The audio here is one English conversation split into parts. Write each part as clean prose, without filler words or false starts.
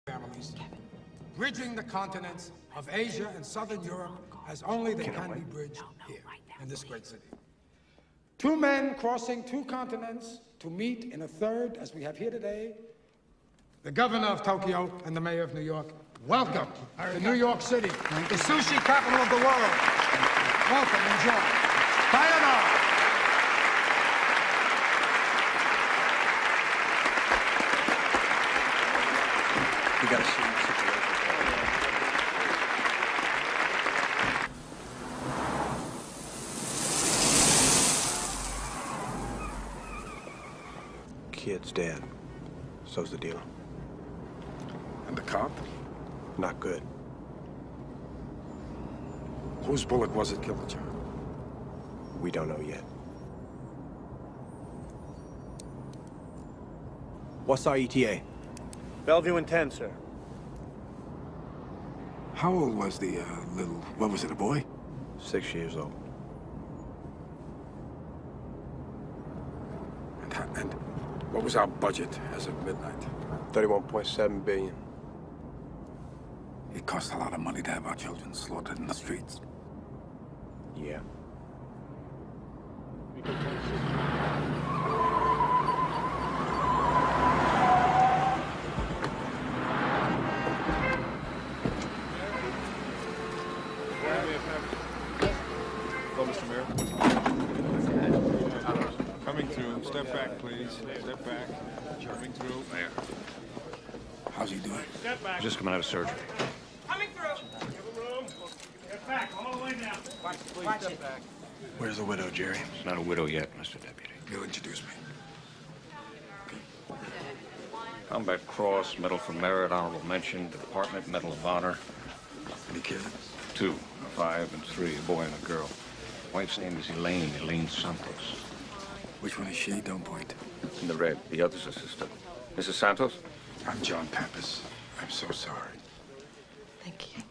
families, bridging the continents of Asia and Southern Europe as only they can be bridged here, in this great city. Two men crossing two continents to meet in a third, as we have here today, the governor of Tokyo and the mayor of New York. Welcome to New York City, the sushi capital of the world. Welcome, enjoy. Sayonara. We gotta see the situation. Kid's dead. So's the dealer. And the cop? Not good. Whose bullet was it killed the child? We don't know yet. What's our ETA? Bellevue in 10, sir. How old was the little, what was it, a boy? 6 years old. And what was our budget as of midnight? 31.7 billion. It cost a lot of money to have our children slaughtered in the streets. Yeah. Hello, Mr. Mayor. Coming through. Step back, please. Step back. Coming through. Mayor. How's he doing? Step back. Just coming out of surgery. Coming through. Give him room. Step back, all the way down. Watch it. Back. Where's the widow, Jerry? She's not a widow yet, Mr. Deputy. You'll introduce me. Combat Cross, Medal for Merit, Honorable Mention, the Department, Medal of Honor. Any kids? 2, 5, and 3, a boy and a girl. Wife's name is Elaine Santos. Which one is she? Don't point. In the red, the other's assistant. Mrs. Santos? I'm John Pappas. I'm so sorry. Thank you.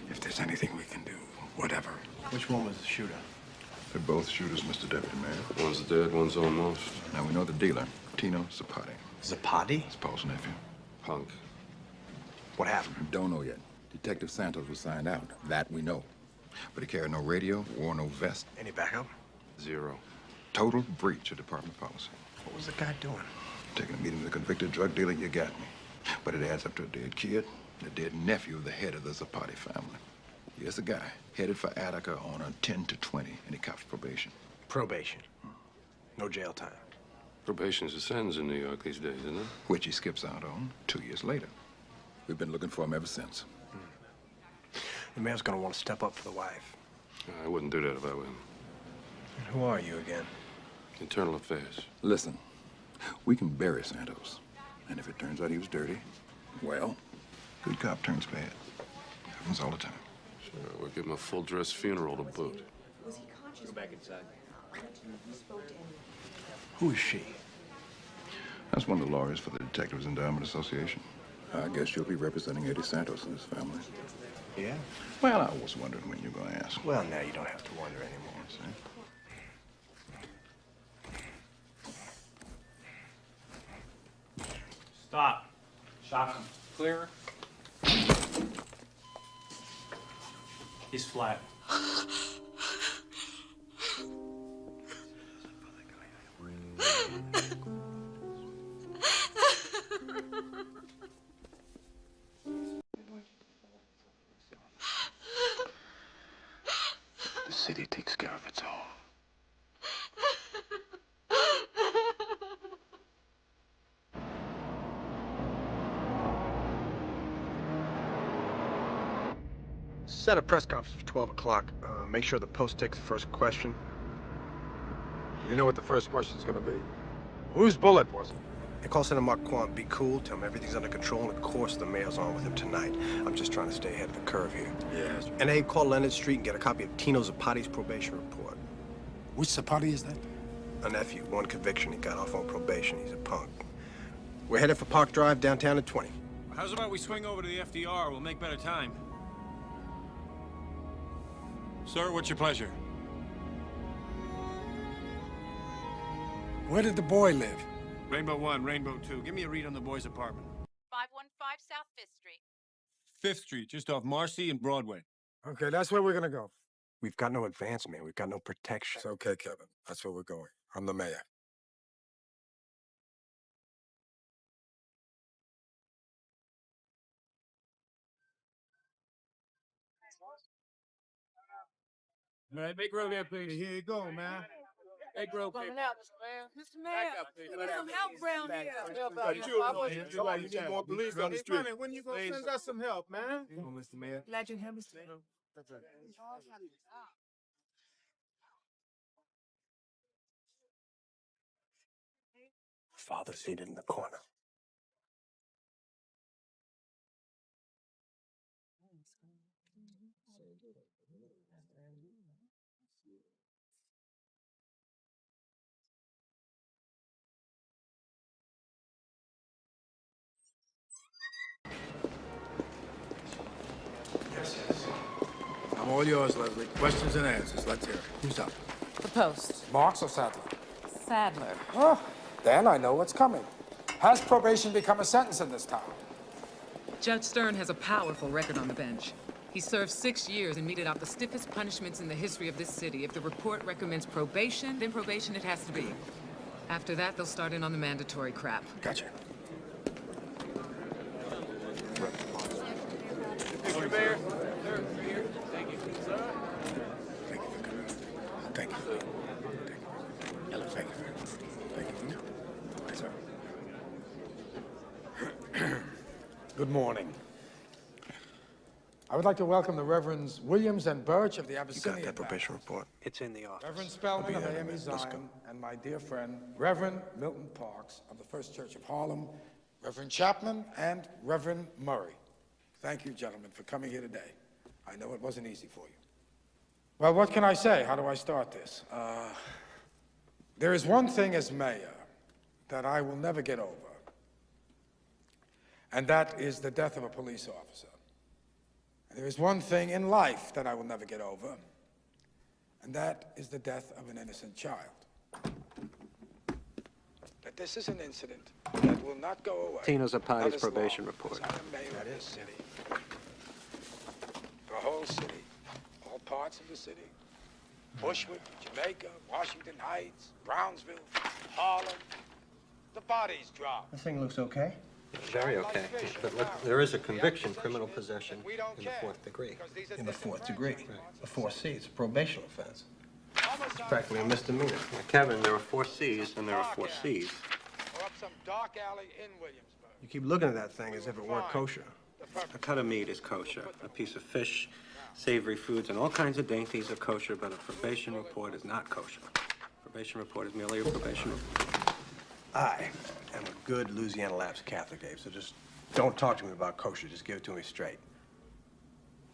If there's anything we can do, whatever. Which one was the shooter? They're both shooters, Mr. Deputy Mayor. One's dead, one's almost. Now, we know the dealer, Tino Zapati. Zapati? It's Paul's nephew. Punk. What happened? We don't know yet. Detective Santos was signed out. That we know. But he carried no radio, wore no vest. Any backup? 0. Total breach of department policy. What was the guy doing? Taking a meeting with a convicted drug dealer, you got me. But it adds up to a dead kid, the dead nephew of the head of the Zapati family. Here's the guy, headed for Attica on a 10 to 20, and he cops probation. Probation. No jail time. Probation's a sentence in New York these days, isn't it? Which he skips out on 2 years later. We've been looking for him ever since. The mayor's gonna want to step up for the wife. I wouldn't do that if I were him. And who are you again? Internal Affairs. Listen, we can bury Santos. And if it turns out he was dirty, well, good cop turns bad. Happens all the time. Sure, we'll give him a full-dress funeral to boot. Was he conscious? Go back inside. Who is she? That's one of the lawyers for the Detectives Endowment Association. I guess you'll be representing Eddie Santos and his family. Yeah? Well, I was wondering when you were going to ask. Well, now you don't have to wonder anymore, See? Stop. Shots clear. He's flat. The city takes care of its own. Set a press conference for 12 o'clock. Make sure the Post takes the first question. You know what the first question's gonna be? Whose bullet was it? Hey, call Senator Marquand. Be cool. Tell him everything's under control. And of course, the mayor's on with him tonight. I'm just trying to stay ahead of the curve here. Yes. And Abe, call Leonard Street and get a copy of Tino Zapati's probation report. Which Zapati is that? A nephew, one conviction. He got off on probation. He's a punk. We're headed for Park Drive, downtown at 20. How's about we swing over to the FDR? We'll make better time. Sir, what's your pleasure? Where did the boy live? Rainbow 1, Rainbow 2. Give me a read on the boy's apartment. 515 South 5th Street. 5th Street, just off Marcy and Broadway. Okay, that's where we're gonna go. We've got no advance, man. We've got no protection. It's okay, Kevin. That's where we're going. I'm the mayor. Man, make room there, please. Here you go, man. Make room, please. Mr. Mayor, give me some help around here. You need more police on the street. When you gonna send us some help, man? Mr. Mayor. Glad you're here, Mr. Mayor. Father seated in the corner. Yes. I'm all yours, Leslie. Questions and answers. Let's hear it. Who's up? The Post. Marks or Sadler? Sadler. Oh, then I know what's coming. Has probation become a sentence in this town? Judge Stern has a powerful record on the bench. He served 6 years and meted out the stiffest punishments in the history of this city. If the report recommends probation, then probation it has to be. After that, they'll start in on the mandatory crap. Gotcha. Mr. Mayor. Thank you. Thank you. Sir. Good morning. I would like to welcome the Reverends Williams and Birch of the You Abyssinian got that Baptist. probation report? It's in the office. Reverend Spellman of AME Let's go. Zion, and my dear friend, Reverend Milton Parks of the First Church of Harlem, Reverend Chapman, and Reverend Murray. Thank you, gentlemen, for coming here today. I know it wasn't easy for you. Well, what can I say? How do I start this? There is one thing as mayor that I will never get over, and that is the death of a police officer. There is one thing in life that I will never get over, and that is the death of an innocent child. But this is an incident that will not go away. Tina Zapati's not as probation long report. as I am mayor of this city. The whole city, all parts of the city. Bushwick, Jamaica, Washington Heights, Brownsville, Harlem. The bodies drop. This thing looks okay. Very okay. But look, there is a conviction, criminal possession, in the 4th degree. In the 4th degree. The 4C, it's a probation offense. It's practically a misdemeanor. Now, Kevin, there are 4 C's and there are 4 C's. Or up some dark alley in Williamsburg. You keep looking at that thing as if it weren't kosher. A cut of meat is kosher. A piece of fish, savory foods, and all kinds of dainties are kosher, but a probation report is not kosher. Probation report is merely a probation report. I am a good Louisiana lapsed Catholic, Dave, so just don't talk to me about kosher. Just give it to me straight.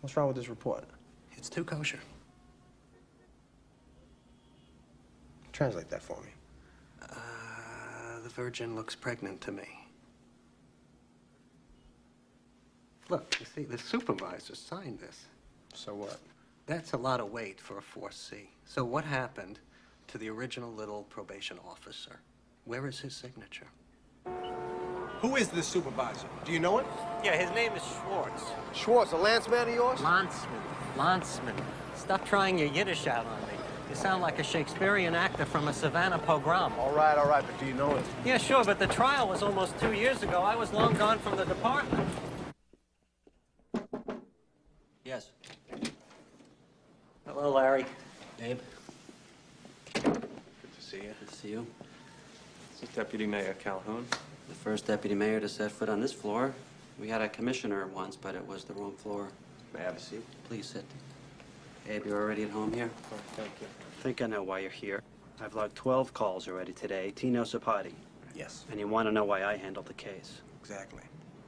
What's wrong with this report? It's too kosher. Translate that for me. The Virgin looks pregnant to me. Look, you see, the supervisor signed this. So what? That's a lot of weight for a 4C. So what happened to the original little probation officer? Where is his signature? Who is this supervisor? Do you know it? Yeah, his name is Schwartz. Schwartz, a landsman of yours? Landsman. Stop trying your Yiddish out on me. You sound like a Shakespearean actor from a Savannah pogrom. All right, but do you know it? Yeah, sure, but the trial was almost 2 years ago. I was long gone from the department. Yes. Hello, Larry. Abe? Good to see you. Good to see you. This is Deputy Mayor Calhoun. The first deputy mayor to set foot on this floor. We had a commissioner once, but it was the wrong floor. May I have a seat? Please sit. Abe, you're already at home here? Oh, thank you. I think I know why you're here. I've logged 12 calls already today. Tino Zapati. Yes. And you want to know why I handled the case. Exactly.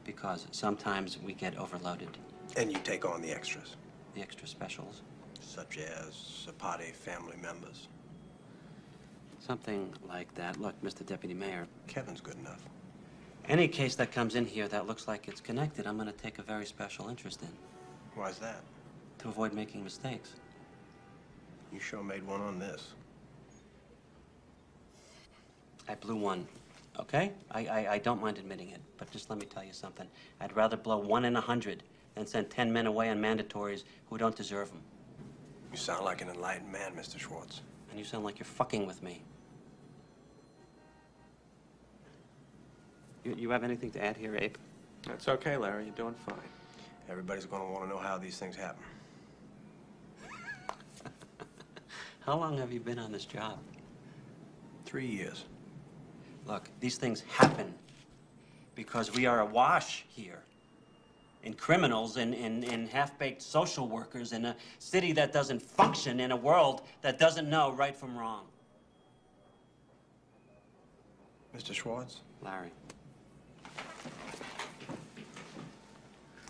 Because sometimes we get overloaded. And you take on the extras. The extra specials. Such as Zapati family members. Something like that. Look, Mr. Deputy Mayor. Kevin's good enough. Any case that comes in here that looks like it's connected, I'm going to take a very special interest in. Why's that? To avoid making mistakes. You sure made one on this. I blew one Okay? I don't mind admitting it, but just let me tell you something. I'd rather blow 1 in 100 than send 10 men away on mandatories who don't deserve them. You sound like an enlightened man, Mr. Schwartz. And you sound like you're fucking with me. You have anything to add here, Abe? That's okay, Larry. You're doing fine. Everybody's going to want to know how these things happen. How long have you been on this job? 3 years. Look, these things happen because we are awash here in criminals and half-baked social workers in a city that doesn't function, in a world that doesn't know right from wrong. Mr. Schwartz? Larry.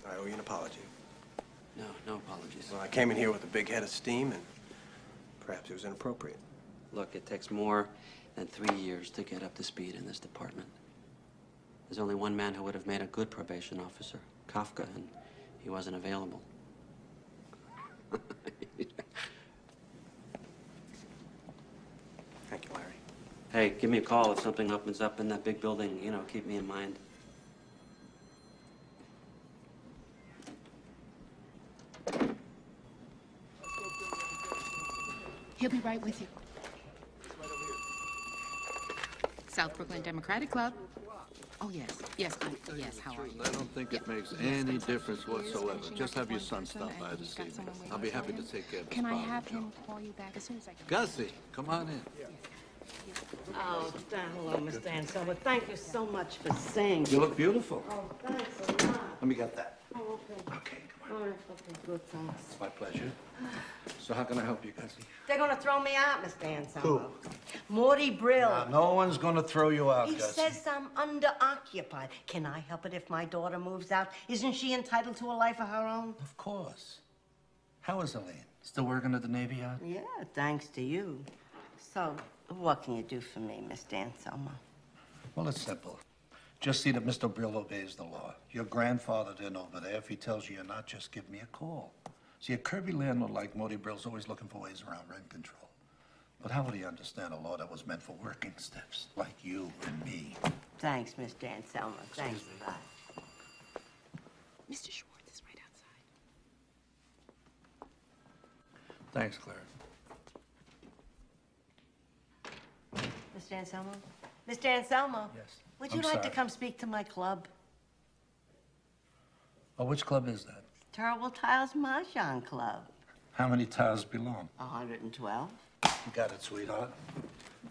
I owe you an apology. No apologies. Well, I came in here with a big head of steam, and perhaps it was inappropriate. Look, it takes more than 3 years to get up to speed in this department. There's only one man who would have made a good probation officer, Kafka, and he wasn't available. Thank you, Larry. Hey, give me a call if something opens up in that big building. You know, keep me in mind. He'll be right with you. South Brooklyn Democratic Club. Oh, yes. Yes, honey. Yes, how are you? I don't think it makes any difference whatsoever. Just have your son stop by this evening. I'll be happy to take care of his Can I problem, have Joe. him call you back as soon as I can? Gussie, come on in. Oh, hello, Mr. Anselmo. Thank you so much for singing. You look beautiful. Oh, thanks a lot. Let me get that. Oh, okay. Okay, come on. All right, okay, good, thanks. It's my pleasure. So how can I help you, Gussie? They're gonna throw me out, Mr. Anselmo. Morty Brill. No one's gonna throw you out, He Gussie. says I'm underoccupied. Can I help it if my daughter moves out? Isn't she entitled to a life of her own? Of course. How is Elaine? Still working at the Navy Yard? Yeah, thanks to you. So, what can you do for me, Mr. Anselmo? Well, it's simple. Just see that Mr. Brill obeys the law. Your grandfather in over there. If he tells you you're not, just give me a call. See, a Kirby landlord like Morty Brill's always looking for ways around rent control. But how would he understand a law that was meant for working stiffs like you and me? Thanks, Mr. Anselmo. Thanks a lot. Mr. Schwartz is right outside. Thanks, Claire. Mr. Anselmo? Mr. Anselmo? Yes. Would you I'm like to sorry. come speak to my club? Oh, which club is that? Terrible Tiles Mahjong Club. How many tiles belong? 112. You got it, sweetheart.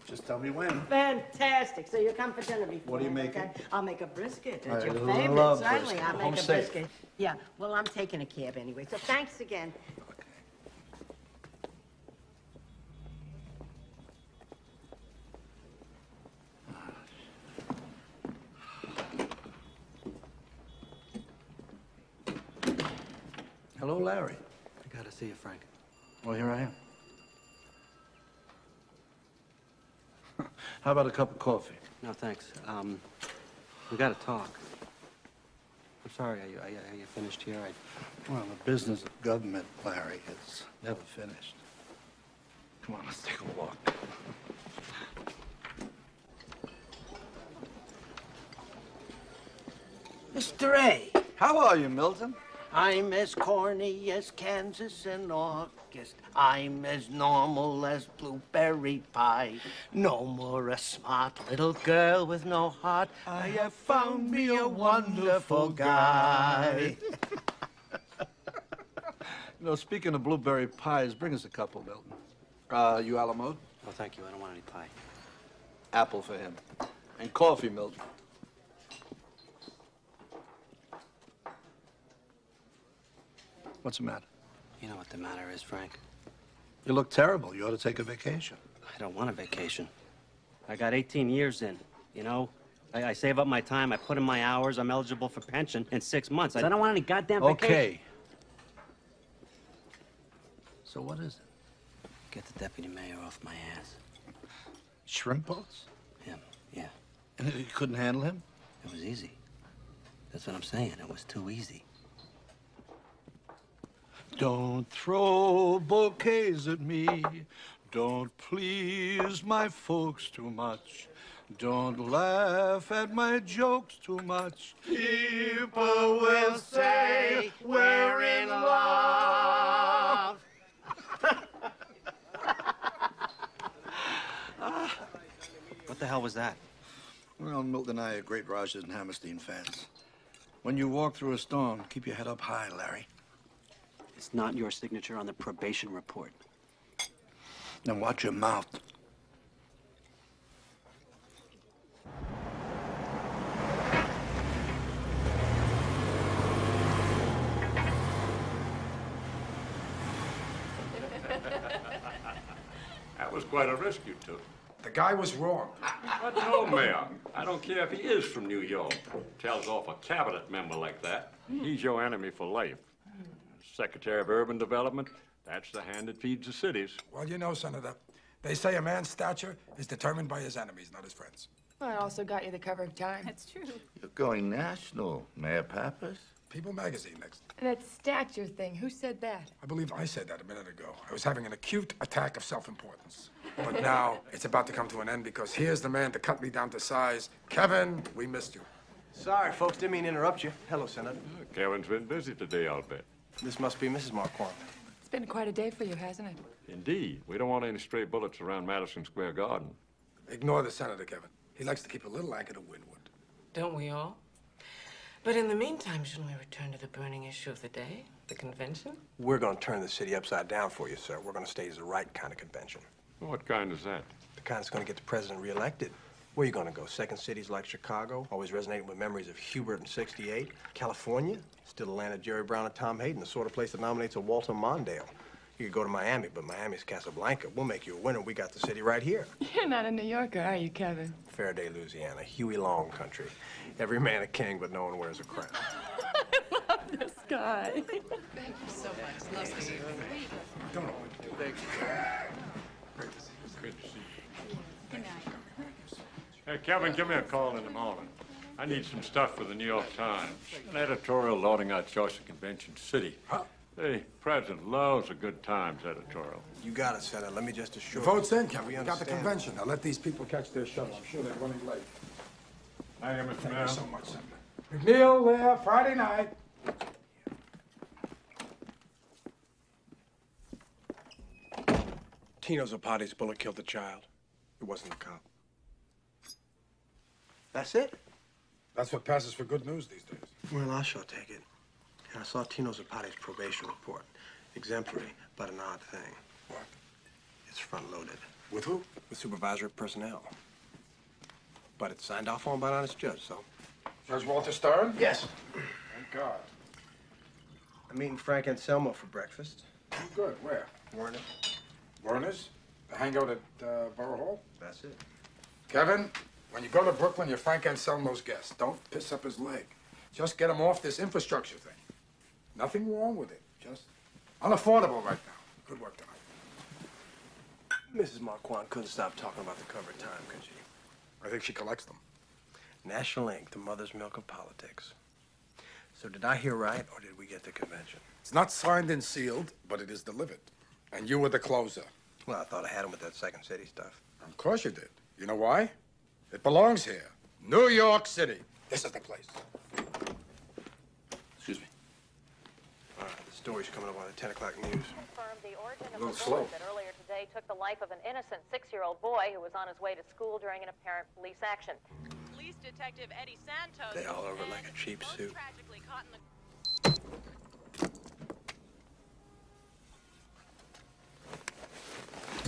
Just tell me when. Fantastic. So you come for dinner before. What are you okay? making? I'll make a brisket. I It's your love favorite. Certainly, brisket. I'll Home make a safe. brisket. Yeah, well, I'm taking a cab anyway. So thanks again. Hello, Larry. I gotta see you, Frank. Well, here I am. How about a cup of coffee? No, thanks. We gotta talk. I'm sorry, are you finished here? Well, the business of government, Larry, is never finished. Come on, let's take a walk. Mr. A. How are you, Milton? I'm as corny as Kansas in August. I'm as normal as blueberry pie. No more a smart little girl with no heart. I have found me a wonderful guy. You know, speaking of blueberry pies, bring us a couple, Milton. You a la mode? Oh, thank you. I don't want any pie. Apple for him. And coffee, Milton. What's the matter? You know what the matter is, Frank. You look terrible. You ought to take a vacation. I don't want a vacation. I got 18 years in, you know? I save up my time, I put in my hours, I'm eligible for pension in 6 months. I don't want any goddamn vacation. Okay. So what is it? Get the deputy mayor off my ass. Shrimp boats? Him, yeah. And you couldn't handle him? It was easy. That's what I'm saying. It was too easy. Don't throw bouquets at me. Don't please my folks too much. Don't laugh at my jokes too much. People will say we're in love. What the hell was that? Well, Milton and I are great Rogers and Hammerstein fans. When you walk through a storm, keep your head up high, Larry. It's not your signature on the probation report. Then watch your mouth. That was quite a risk you took. The guy was wrong. I told Mayor, I don't care if he is from New York. Tells off a cabinet member like that. He's your enemy for life. Secretary of Urban Development, that's the hand that feeds the cities. Well, you know, Senator, they say a man's stature is determined by his enemies, not his friends. Well, I also got you the cover of Time. That's true. You're going national, Mayor Pappas. People magazine next. That stature thing, who said that? I believe I said that a minute ago. I was having an acute attack of self-importance. But now it's about to come to an end because here's the man to cut me down to size. Kevin, we missed you. Sorry, folks, didn't mean to interrupt you. Hello, Senator. Kevin's been busy today, I'll bet. This must be Mrs. Marquand. It's been quite a day for you, hasn't it? Indeed. We don't want any stray bullets around Madison Square Garden. Ignore the senator, Kevin. He likes to keep a little anchor to windward. Don't we all? But in the meantime, shouldn't we return to the burning issue of the day, the convention? We're going to turn the city upside down for you, sir. We're going to stage the right kind of convention. What kind is that? The kind that's going to get the president reelected. Where are you going to go? Second cities like Chicago, always resonating with memories of Hubert in '68. California, still the land of Jerry Brown and Tom Hayden, the sort of place that nominates a Walter Mondale. You could go to Miami, but Miami's Casablanca. We'll make you a winner. We got the city right here. You're not a New Yorker, are you, Kevin? Faraday, Louisiana, Huey Long country. Every man a king, but no one wears a crown. I love this guy. Thank you so much. Nice to see you. Don't know. Thank you. Great to see you. Great to see you. Good night. Hey, Kevin, give me a call in the morning. I need some stuff for the New York Times. An editorial lauding our choice of Convention City. Huh? The president loves a good Times editorial. You got it, Senator. Let me just assure The you. vote's in, Kevin. We got the understand. convention. Now let these people catch their shuttle. I'm sure they're running late. Thank you, Mr. Thank Mayor. you so much, Senator. McNeil there, Friday night. Tino Zapati's bullet killed the child. It wasn't a cop. That's it? That's what passes for good news these days. Well, I shall take it. And I saw Tino Zapati's probation report. Exemplary, but an odd thing. What? It's front-loaded. With who? With supervisory personnel. But it's signed off on by an honest judge, so. Judge Walter Stern? Yes. Thank God. I'm meeting Frank Anselmo for breakfast. Oh, good. Where? Warner. Werner's? The hangout at Borough Hall? That's it. Kevin, when you go to Brooklyn, you're Frank Anselmo's guest. Don't piss up his leg. Just get him off this infrastructure thing. Nothing wrong with it. Just unaffordable right now. Good work tonight. Mrs. Marquand couldn't stop talking about the cover of Time, could she? I think she collects them. National Ink, the mother's milk of politics. So did I hear right, or did we get the convention? It's not signed and sealed, but it is delivered. And you were the closer. Well, I thought I had him with that Second City stuff. Of course you did. You know why? It belongs here. New York City. This is the place. Excuse me. All right, the story's coming up on the 10 o'clock news. Confirmed the origin of A little the slow. bullet that earlier today took the life of an innocent 6-year-old boy who was on his way to school during an apparent police action. Police Detective Eddie Santos. They all over it like a cheap suit. Tragically caught in the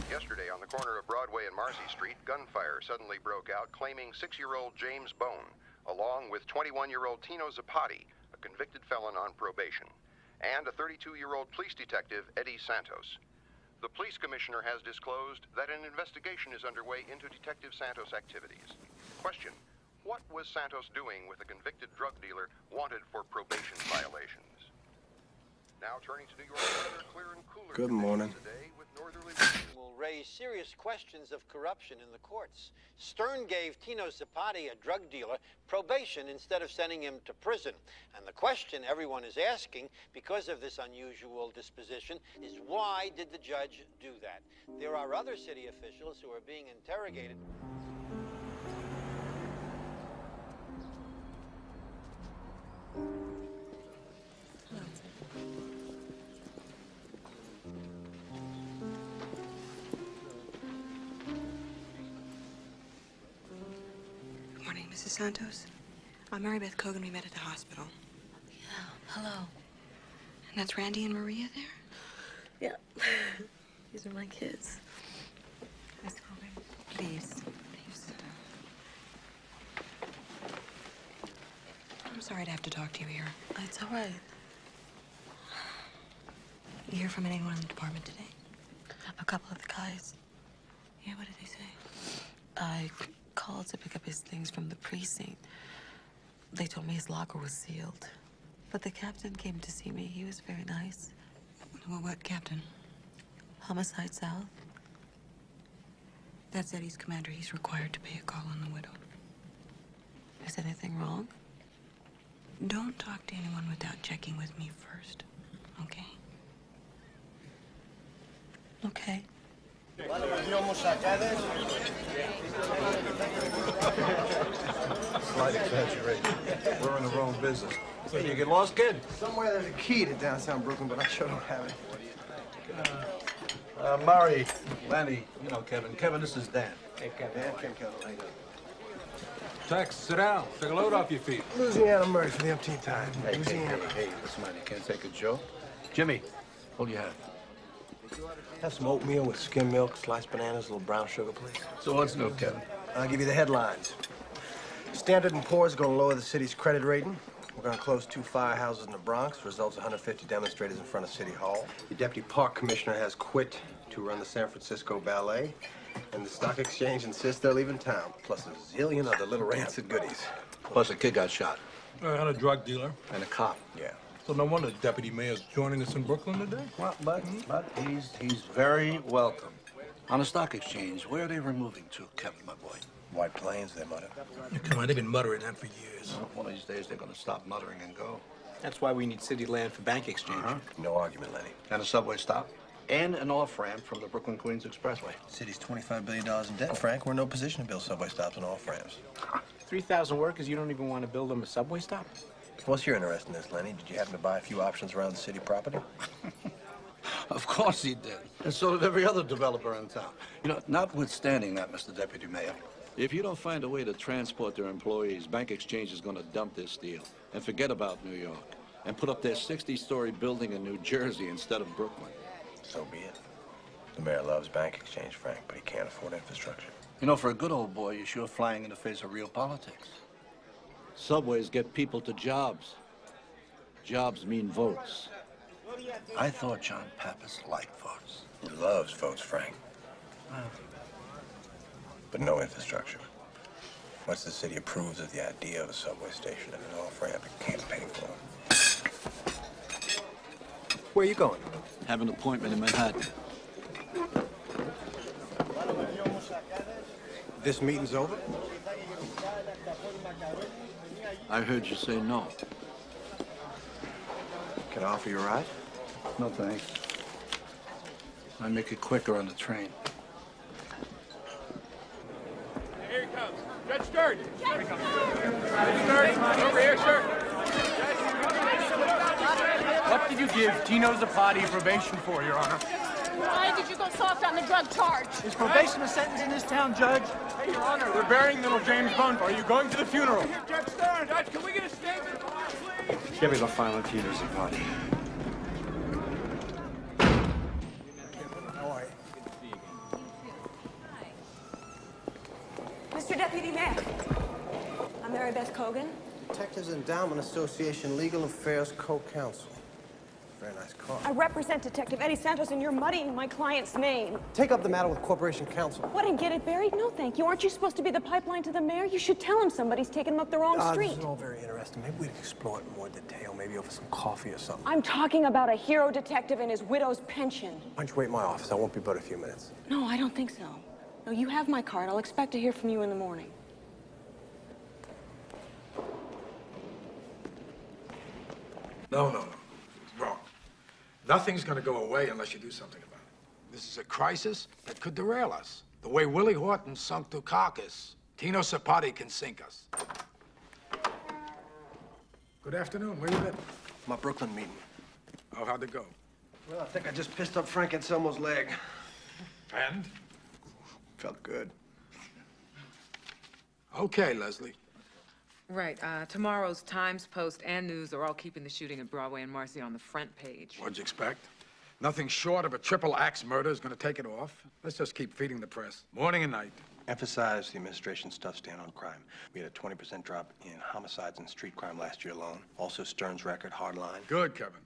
Yesterday, on the corner of Broadway and Marcy Street, gunfire suddenly broke out, claiming 6-year-old James Bone, along with 21-year-old Tino Zapati, a convicted felon on probation, and a 32-year-old police detective, Eddie Santos. The police commissioner has disclosed that an investigation is underway into Detective Santos' activities. Question: what was Santos doing with a convicted drug dealer wanted for probation violations? Now turning to New York weather, clear and cooler. Good morning. Today with northerly will raise serious questions of corruption in the courts. Stern gave Tino Zapati, a drug dealer, probation instead of sending him to prison. And the question everyone is asking, because of this unusual disposition, is why did the judge do that? There are other city officials who are being interrogated. Good morning, Mrs. Santos. I'm Mary Beth Cogan. We met at the hospital. Yeah, hello. And that's Randy and Maria there? Yeah. These are my kids. Miss Cogan, please. Please. I'm sorry to have to talk to you here. It's all right. You hear from anyone in the department today? A couple of the guys. Yeah, what did they say? I called to pick up his things from the precinct. They told me his locker was sealed. But the captain came to see me. He was very nice. Well, what captain? Homicide South. That's Eddie's commander. He's required to pay a call on the widow. Is anything wrong? Don't talk to anyone without checking with me first, okay? Okay. Slight exaggeration. We're in the wrong business. Hey, you get lost, kid? Somewhere there's a key to downtown Brooklyn, but I sure don't have it. Murray, Lenny, you know Kevin. Kevin, this is Dan. Hey, Kevin. Dan, Kevin. How you doing? Tex, sit down. Take a load off your feet. Louisiana Murray for the umpteenth time. Hey, Louisiana. hey, listen, man, you can't take a joke. Jimmy, hold your hand. Have some oatmeal with skim milk, sliced bananas, a little brown sugar, please. So what's new, Kevin? I'll give you the headlines. Standard & Poor's is going to lower the city's credit rating. We're going to close 2 firehouses in the Bronx. Results 150 demonstrators in front of City Hall. The deputy park commissioner has quit to run the San Francisco Ballet. And the stock exchange insists they're leaving town, plus a zillion other little rancid goodies. Plus a kid got shot. And a drug dealer. And a cop. Yeah. So no wonder the deputy mayor's joining us in Brooklyn today. Well, but he's very welcome. On the stock exchange, where are they removing to, Kevin, my boy? White Plains, they mutter. Come on, they've been muttering that for years. Well, one of these days, they're going to stop muttering and go. That's why we need city land for bank exchange. No argument, Lenny. And a subway stop. And an off-ramp from the Brooklyn-Queens Expressway. City's $25 billion in debt, Frank. We're in no position to build subway stops and off-ramps. 3,000 workers, you don't even want to build them a subway stop? What's your interest in this, Lenny? Did you happen to buy a few options around the city property? Of course he did. And so did every other developer in town. You know, notwithstanding that, Mr. Deputy Mayor, if you don't find a way to transport their employees, Bank Exchange is going to dump this deal and forget about New York and put up their 60-story building in New Jersey instead of Brooklyn. So be it. The mayor loves Bank Exchange, Frank, but he can't afford infrastructure. You know, for a good old boy, you're sure flying in the face of real politics. Subways get people to jobs. Jobs mean votes. I thought John Pappas liked votes. He loves votes, Frank. But no infrastructure. Once the city approves of the idea of a subway station and an off-ramp, it can't pay for it. Where are you going? Have an appointment in Manhattan. This meeting's over? I heard you say no. Can I offer you a ride? No, thanks. I make it quicker on the train. Here he comes. Judge Stern. Here he comes. Judge Stern, over here, sir. What did you give Tino Zapati probation for, Your Honor? Why did you go soft on the drug charge? Is probation a sentence in this town, Judge? Hey, Your Honor, we're burying little James Bone. Are you going to the funeral? Here, Judge Stern. Judge, can we get a statement from you, please? Give me the file on Tino Zapati. How are you? Mr. Deputy Mayor, I'm Mary Beth Cogan. Detectives Endowment Association Legal Affairs Co-Counsel. Very nice car. I represent Detective Eddie Santos, and you're muddying my client's name. Take up the matter with Corporation Counsel. What, and get it buried? No, thank you. Aren't you supposed to be the pipeline to the mayor? You should tell him somebody's taking him up the wrong street. This is all very interesting. Maybe we'd explore it in more detail, maybe over some coffee or something. I'm talking about a hero detective and his widow's pension. Why don't you wait in my office? I won't be but a few minutes. No, I don't think so. No, you have my card. I'll expect to hear from you in the morning. No. Wrong. Nothing's going to go away unless you do something about it. This is a crisis that could derail us. The way Willie Horton sunk Dukakis, Tino Zapati can sink us. Good afternoon. Where you been? My Brooklyn meeting. Oh, how'd it go? Well, I think I just pissed up Frank Anselmo's leg. And? Felt good. Okay, Leslie. Right, tomorrow's Times, Post, and News are all keeping the shooting at Broadway and Marcy on the front page. What'd you expect? Nothing short of a triple axe murder is going to take it off. Let's just keep feeding the press, morning and night. Emphasize the administration's tough stand on crime. We had a 20% drop in homicides and street crime last year alone. Also, Stern's record, hardline. Good, Kevin.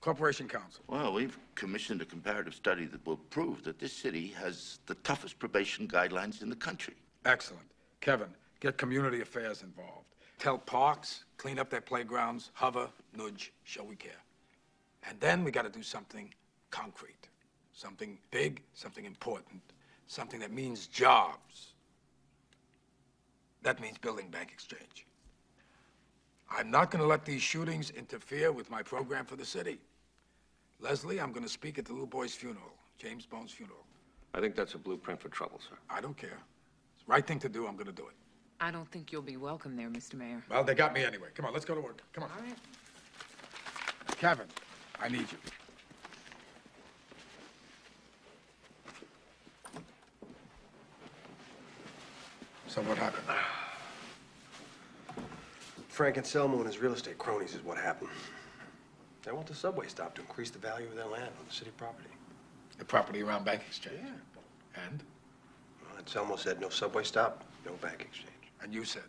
Corporation Counsel. Well, we've commissioned a comparative study that will prove that this city has the toughest probation guidelines in the country. Excellent. Kevin, get community affairs involved. Tell parks, clean up their playgrounds, hover, nudge, show we care. And then we got to do something concrete. Something big, something important, something that means jobs. That means building bank exchange. I'm not going to let these shootings interfere with my program for the city. Leslie, I'm going to speak at the little boy's funeral, James Bone's funeral. I think that's a blueprint for trouble, sir. I don't care. It's the right thing to do. I'm going to do it. I don't think you'll be welcome there, Mr. Mayor. Well, they got me anyway. Come on, let's go to work. Come on. All right. Kevin, I need you. So what happened? Frank Anselmo and his real estate cronies is what happened. They want the subway stop to increase the value of their land on the city property. The property around Bank Exchange? Yeah. And? Well, Anselmo said no subway stop, no bank exchange. And you said?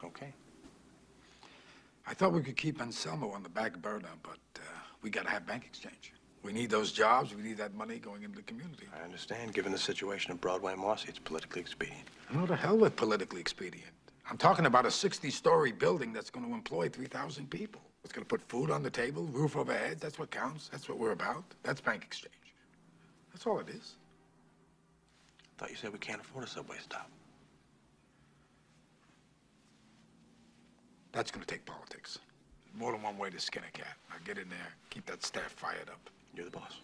Okay. I thought we could keep Anselmo on the back burner, but we gotta have Bank Exchange. We need those jobs, we need that money going into the community. I understand. Given the situation of Broadway and Marcy, it's politically expedient. No, to hell with politically expedient. I'm talking about a 60-story building that's going to employ 3,000 people. It's going to put food on the table, roof overhead. That's what counts. That's what we're about. That's Bank Exchange. That's all it is. I thought you said we can't afford a subway stop. That's going to take politics. More than one way to skin a cat. Now get in there, keep that staff fired up. You're the boss.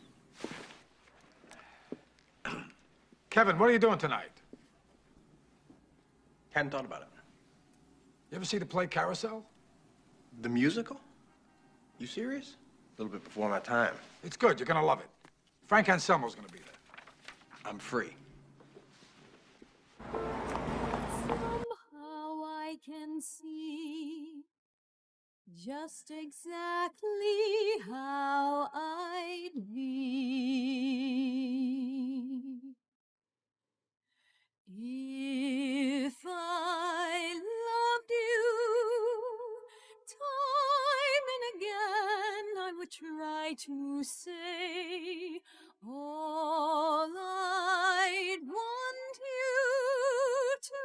Kevin, what are you doing tonight? Hadn't thought about it. You ever see the play Carousel? The musical? You serious? A little bit before my time. It's good. You're going to love it. Frank Anselmo's going to be there. I'm free. Somehow I can see just exactly how I'd be if I loved you. Time and again I would try to say all I'd want you to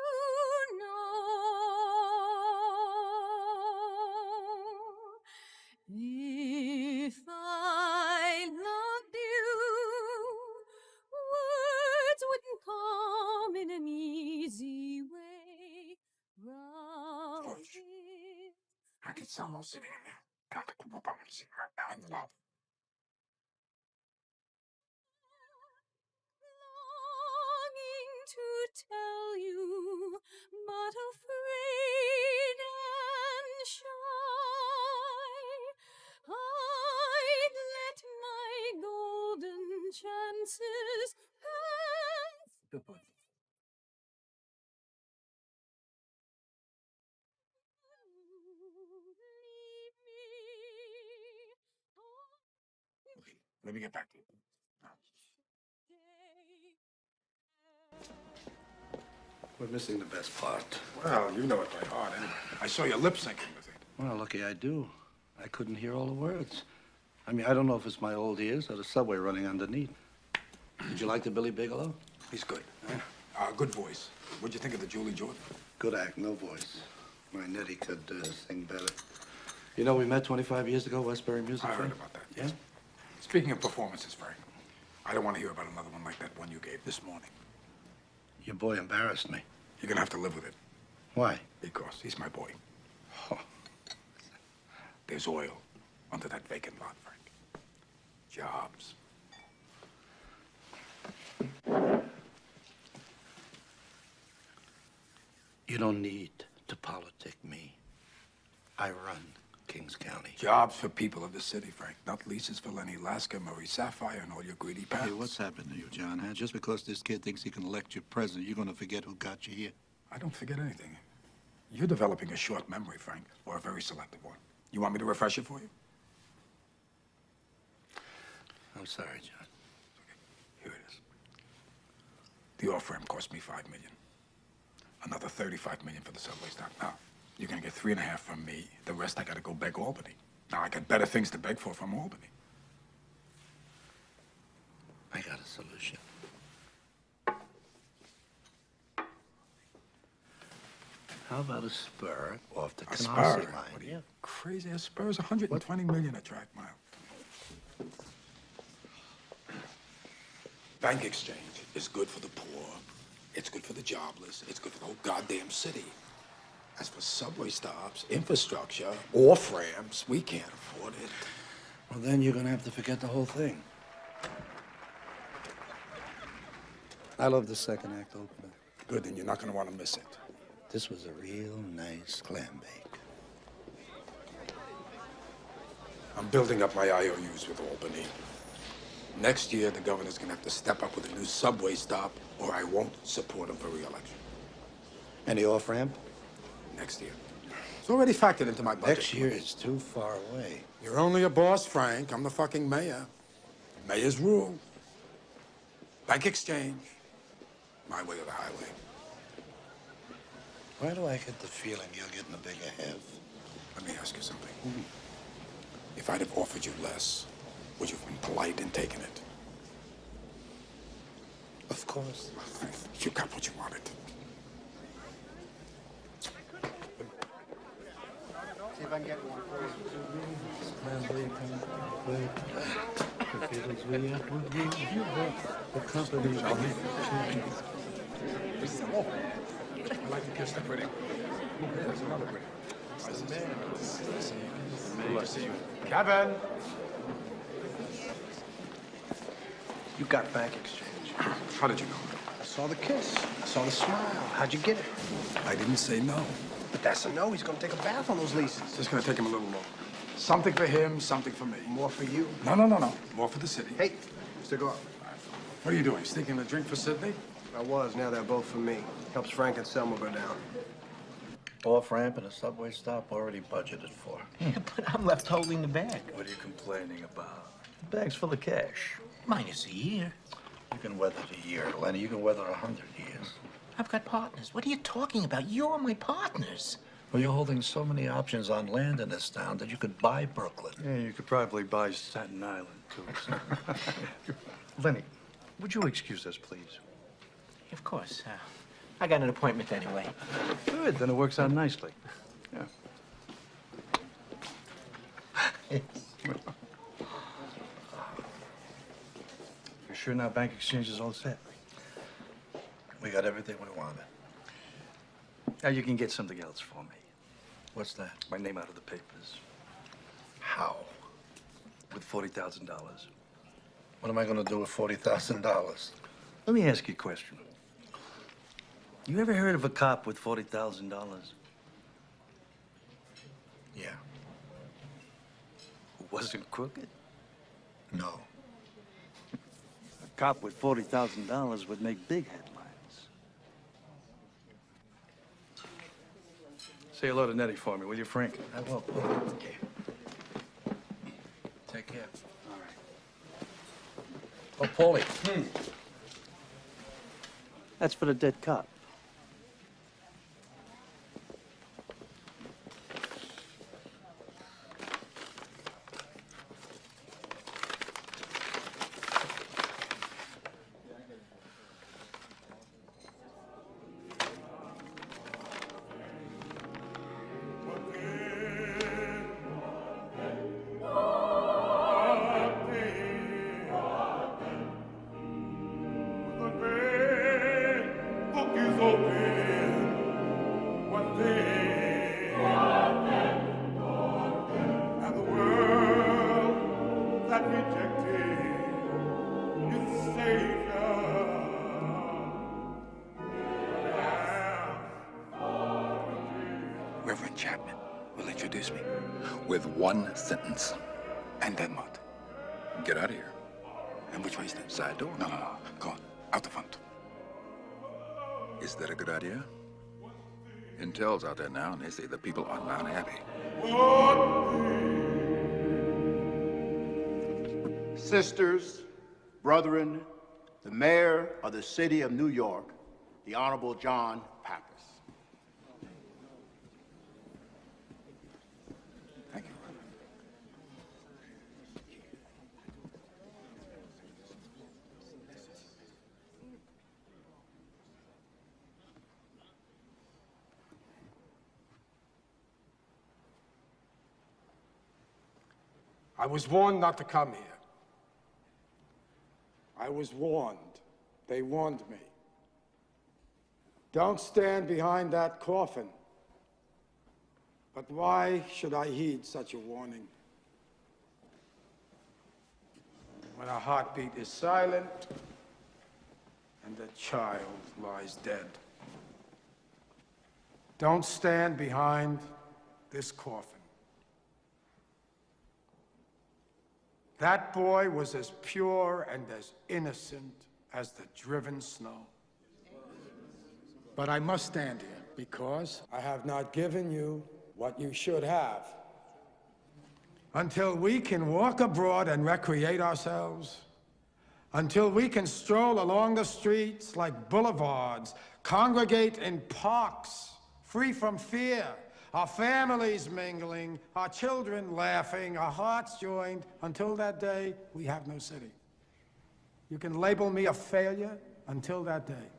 know. If I loved you, words wouldn't come in an easy way. I can Anselmo sitting in there. Got the group up and sitting right now in the lobby. Longing to tell you, but afraid and shy, I'd let my golden chances pass. Good boy. Let me get back to you. We're missing the best part. Well, you know it by heart, anyway. I saw you lip syncing with it. Well, lucky I do. I couldn't hear all the words. I mean, I don't know if it's my old ears or the subway running underneath. Did you like the Billy Bigelow? He's good. Good voice. What'd you think of the Julie Jordan? Good act, no voice. My Nettie could sing better. You know, we met 25 years ago, Westbury Music I Fair. heard about that. Yeah? Speaking of performances, Frank, I don't want to hear about another one like that one you gave this morning. Your boy embarrassed me. You're gonna have to live with it. Why? Because he's my boy. Oh. There's oil under that vacant lot, Frank. Jobs. You don't need to politic me. I run Kings County. Jobs for people of the city, Frank, not leases for Lenny Lasker, Marie Sapphire, and all your greedy pals. Hey, what's happened to you, John? Huh? Just because this kid thinks he can elect you president, you're going to forget who got you here? I don't forget anything. You're developing a short memory, Frank, or a very selective one. You want me to refresh it for you? I'm sorry, John. Here it is. The off-ramp cost me $5 million. Another $35 million for the subway stop. Now, you're gonna get 3.5 from me. The rest I gotta go beg Albany. Now, I got better things to beg for from Albany. I got a solution. How about a spur off the A Canarsie spur? line? What are you crazy? A spur's 120 million a track mile. Bank exchange is good for the poor. It's good for the jobless. It's good for the whole goddamn city. As for subway stops, infrastructure, off-ramps, we can't afford it. Well, then you're going to have to forget the whole thing. I love the second act opener. Good, then you're not going to want to miss it. This was a real nice clam bake. I'm building up my IOUs with Albany. Next year, the governor's going to have to step up with a new subway stop, or I won't support him for re-election. And the off-ramp? Next year. It's already factored into my budget. Next year is too far away. You're only a boss, Frank. I'm the fucking mayor. Mayor's rule. Bank exchange. My way or the highway. Why do I get the feeling you're getting a bigger half? Let me ask you something. If I'd have offered you less, would you have been polite in taking it? Of course. You got what you wanted. See if I can get one for I like to kiss the pretty. There's another pretty. Good to see you. Kevin! You got bank exchange. How did you know? I saw the kiss. I saw the smile. How'd you get it? I didn't say no. But that's a no. He's gonna take a bath on those leases. It's just gonna take him a little longer. Something for him, something for me. More for you? No. More for the city. Hey, cigar. What are you doing? Sneaking a drink for Sydney? I was. Now they're both for me. Helps Frank and Selma go down. Off-ramp and a subway stop already budgeted for. Yeah, but I'm left holding the bag. What are you complaining about? The bag's full of cash. Minus a year. You can weather the year, Lenny. You can weather 100 years. I've got partners. What are you talking about? You're my partners. Well, you're holding so many options on land in this town that you could buy Brooklyn. Yeah, you could probably buy Staten Island, too. Lenny, would you excuse us, please? Of course. I got an appointment anyway. Good, then it works out nicely. Yeah. You're sure now bank exchange is all set? We got everything we wanted. Now you can get something else for me. What's that? My name out of the papers. How? With $40,000. What am I going to do with $40,000? Let me ask you a question. You ever heard of a cop with $40,000? Yeah. Who wasn't crooked? No. A cop with $40,000 would make big headlines. Say hello to Nettie for me, will you, Frank? I will. Okay. Take care. All right. Oh, Paulie. That's for the dead cop. introduce me? With one sentence. And then what? Get out of here. And which way is that? Side door. No. Go on. Out the front. Is that a good idea? Intel's out there now, and they say the people are not happy. Sisters, brethren, the mayor of the city of New York, the Honorable John Pappas. Thank you. I was warned not to come here. I was warned. They warned me. Don't stand behind that coffin. But why should I heed such a warning? When a heartbeat is silent and a child lies dead. Don't stand behind this coffin. That boy was as pure and as innocent as the driven snow. But I must stand here because I have not given you what you should have. Until we can walk abroad and recreate ourselves, until we can stroll along the streets like boulevards, congregate in parks, free from fear, our families mingling, our children laughing, our hearts joined. Until that day, we have no city. You can label me a failure until that day.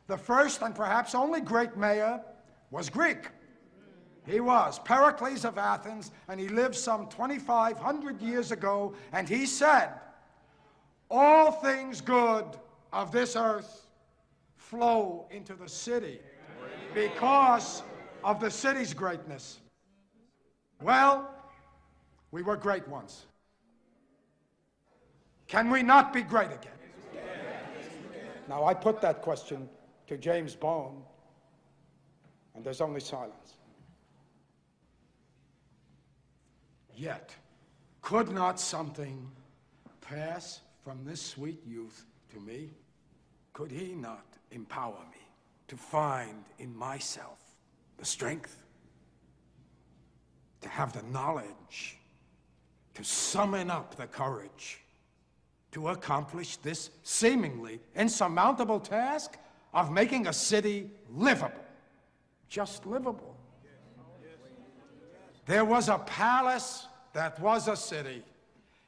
The first and perhaps only great mayor was Greek. He was Pericles of Athens, and he lived some 2,500 years ago, and he said, "All things good of this earth flow into the city because of the city's greatness." Well, we were great once. Can we not be great again? Now, I put that question to James Bone, and there's only silence. Yet, could not something pass from this sweet youth to me? Could he not empower me to find in myself the strength, to have the knowledge, to summon up the courage, to accomplish this seemingly insurmountable task of making a city livable, just livable? There was a palace that was a city.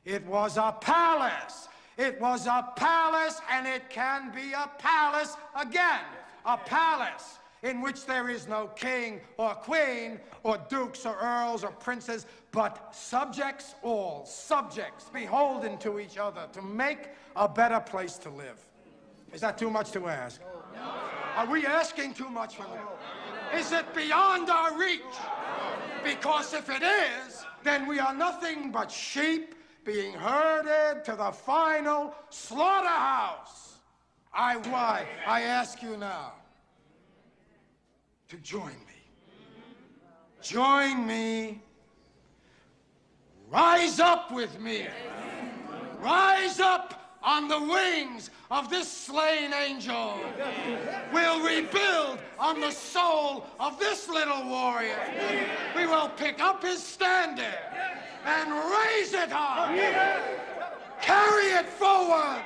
It was a palace. It was a palace, and it can be a palace again. A palace in which there is no king or queen or dukes or earls or princes, but subjects, all subjects, beholden to each other to make a better place to live. Is that too much to ask? No. Are we asking too much for that? Is it beyond our reach? Because if it is, then we are nothing but sheep being herded to the final slaughterhouse. I ask you now to join me. Join me. Rise up with me. Rise up on the wings of this slain angel. We'll rebuild on the soul of this little warrior. We will pick up his standard and raise it high. Carry it forward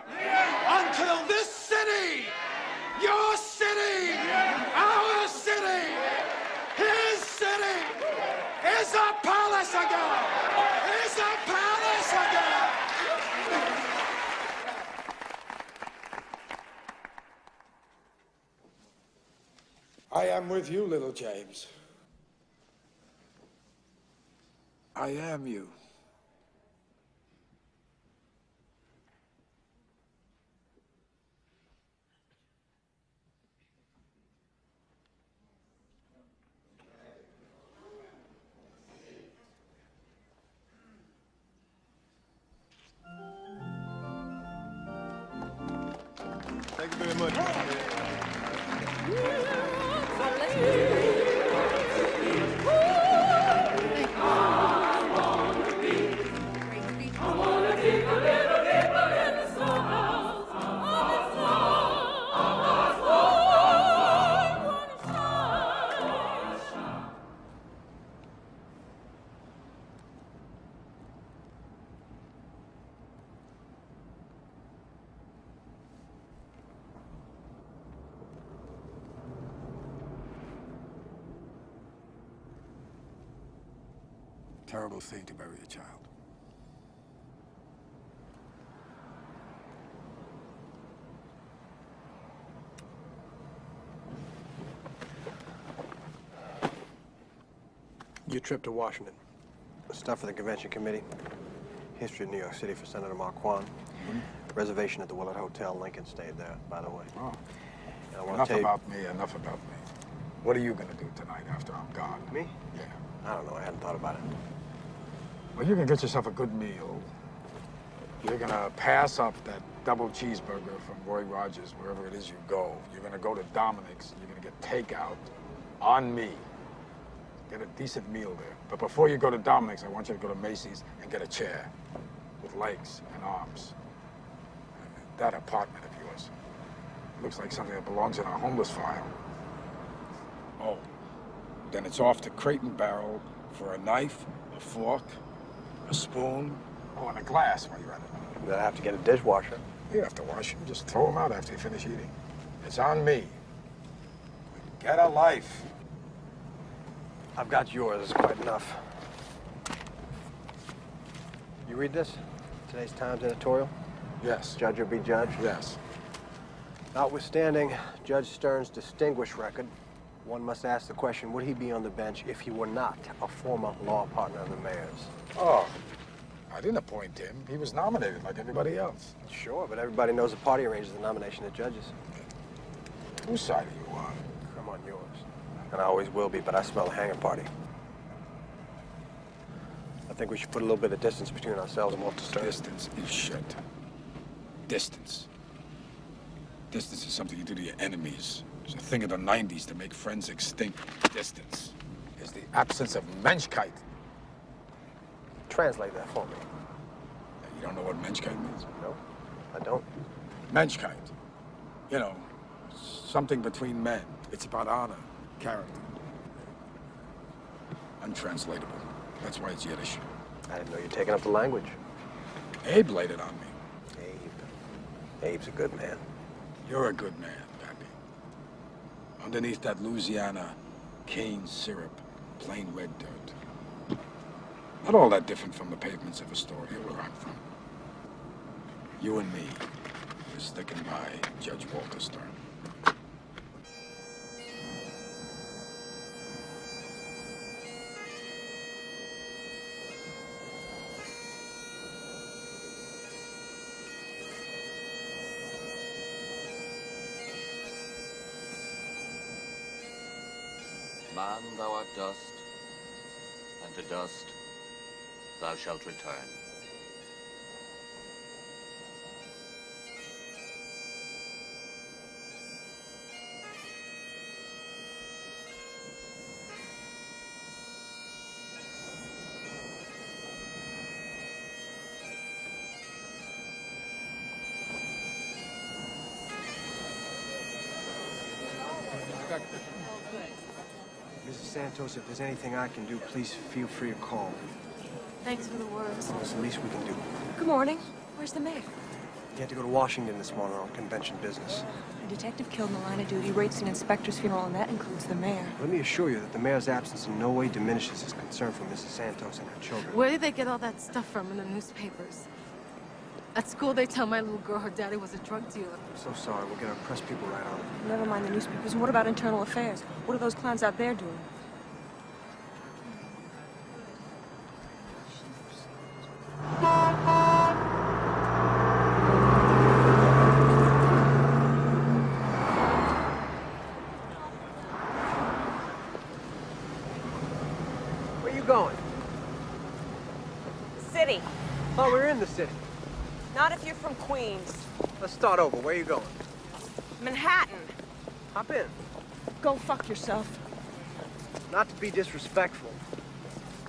until this city, your city, our city, his city, is a palace again. Is a palace again. I am with you, little James. I am you. Thank you very much. Terrible thing to bury a child. Your trip to Washington. Stuff for the convention committee. History of New York City for Senator Marquand. Reservation at the Willard Hotel. Lincoln stayed there, by the way. Oh. And I want Enough to tell you... about me, enough about me. What are you gonna do tonight after I'm gone? Me? Yeah. I don't know. I hadn't thought about it. Well, you can get yourself a good meal. You're gonna pass up that double cheeseburger from Roy Rogers wherever it is you go. You're gonna go to Dominic's. You're gonna get takeout on me. Get a decent meal there. But before you go to Dominic's, I want you to go to Macy's and get a chair with legs and arms. That apartment of yours looks like something that belongs in our homeless file. Oh, then it's off to Crate and Barrel for a knife, a fork, a spoon, oh, and a glass while you're at it. You'll have to get a dishwasher. You don't have to wash them. Just throw them out after you finish eating. It's on me. Get a life. I've got yours. It's quite enough. You read this? Today's Times editorial? Yes. Judge or be judged? Yes. Notwithstanding Judge Stern's distinguished record, one must ask the question, would he be on the bench if he were not a former law partner of the mayor's? Oh, I didn't appoint him. He was nominated like everybody else. Sure, but everybody knows the party arranges the nomination of judges. Whose side are you on? I'm on yours. And I always will be, but I smell a hangar party. I think we should put a little bit of distance between ourselves and Walter Stern. Distance is shit. Distance. Distance is something you do to your enemies. It's a thing of the 90s to make friends extinct. Distance is the absence of Menschkeit. Translate that for me. You don't know what Menschkeit means? No, I don't. Menschkeit. You know, something between men. It's about honor, character. Untranslatable. That's why it's Yiddish. I didn't know you'd taken up the language. Abe laid it on me. Abe's a good man. You're a good man, Pappy. Underneath that Louisiana cane syrup, plain red dirt. Not all that different from the pavements of Astoria, where I'm from. You and me are sticking by Judge Walter Stern. Man, thou art dust, and to dust thou shalt return. Mrs. Santos, if there's anything I can do, please feel free to call. Thanks for the words. It's the least we can do. Good morning. Where's the mayor? He had to go to Washington this morning on convention business. A detective killed in the line of duty, rates an inspector's funeral, and that includes the mayor. Let me assure you that the mayor's absence in no way diminishes his concern for Mrs. Santos and her children. Where did they get all that stuff from in the newspapers? At school, they tell my little girl her daddy was a drug dealer. I'm so sorry. We'll get our press people right on it. Never mind the newspapers. What about internal affairs? What are those clowns out there doing? Where you going? City. Oh, we're in the city. Not if you're from Queens. Let's start over. Where are you going? Manhattan. Hop in. Go fuck yourself. Not to be disrespectful,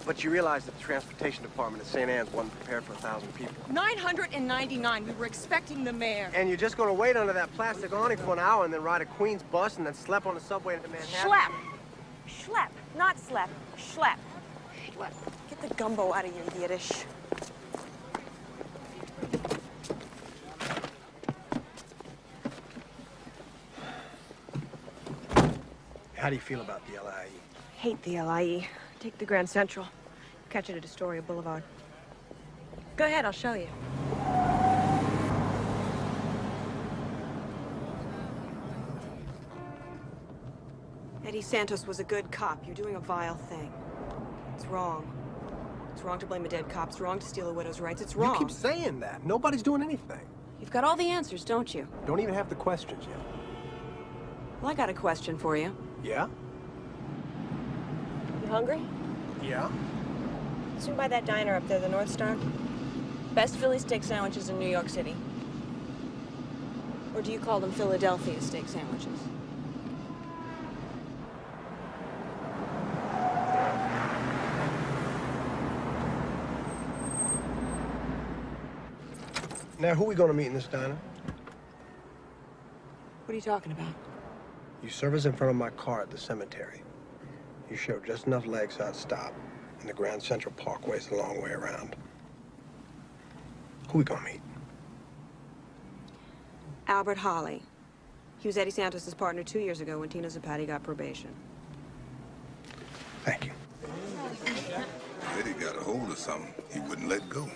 but you realize that the transportation department at St. Anne's wasn't prepared for 1,000 people. 999. We were expecting the mayor. And you're just going to wait under that plastic awning for an hour and then ride a Queens bus and then slep on the subway into Manhattan? Schlep. Schlep. Not slep. Schlep. Schlep. Get the gumbo out of your Yiddish. How do you feel about the LIE? Hate the LIE. Take the Grand Central. Catch it at Astoria Boulevard. Go ahead, I'll show you. Eddie Santos was a good cop. You're doing a vile thing. It's wrong. It's wrong to blame a dead cop. It's wrong to steal a widow's rights. It's wrong. You keep saying that. Nobody's doing anything. You've got all the answers, don't you? Don't even have the questions yet. Well, I got a question for you. Yeah? You hungry? Yeah? Swing by that diner up there, the North Star. Best Philly steak sandwiches in New York City. Or do you call them Philadelphia steak sandwiches? Now, who are we going to meet in this diner? What are you talking about? You serve us in front of my car at the cemetery. You show just enough legs so I'd stop. And the Grand Central Parkway's a long way around. Who we going to meet? Albert Holly. He was Eddie Santos' partner 2 years ago when Tino Zapati got probation. Thank you. Eddie got a hold of something he wouldn't let go.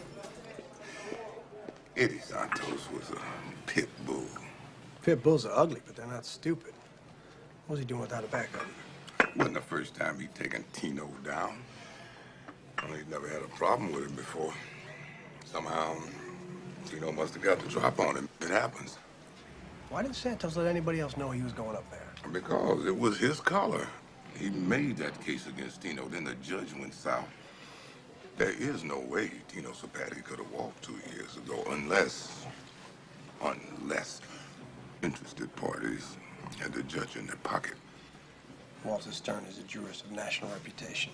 Eddie Santos was a pit bull. Pit bulls are ugly, but they're not stupid. What was he doing without a backup? Wasn't the first time he'd taken Tino down. Well, he'd never had a problem with him before. Somehow, Tino must have got the drop on him. It happens. Why didn't Santos let anybody else know he was going up there? Because it was his collar. He made that case against Tino, then the judge went south. There is no way Tino Zapati could have walked 2 years ago unless interested parties had the judge in their pocket. Walter Stern is a jurist of national reputation.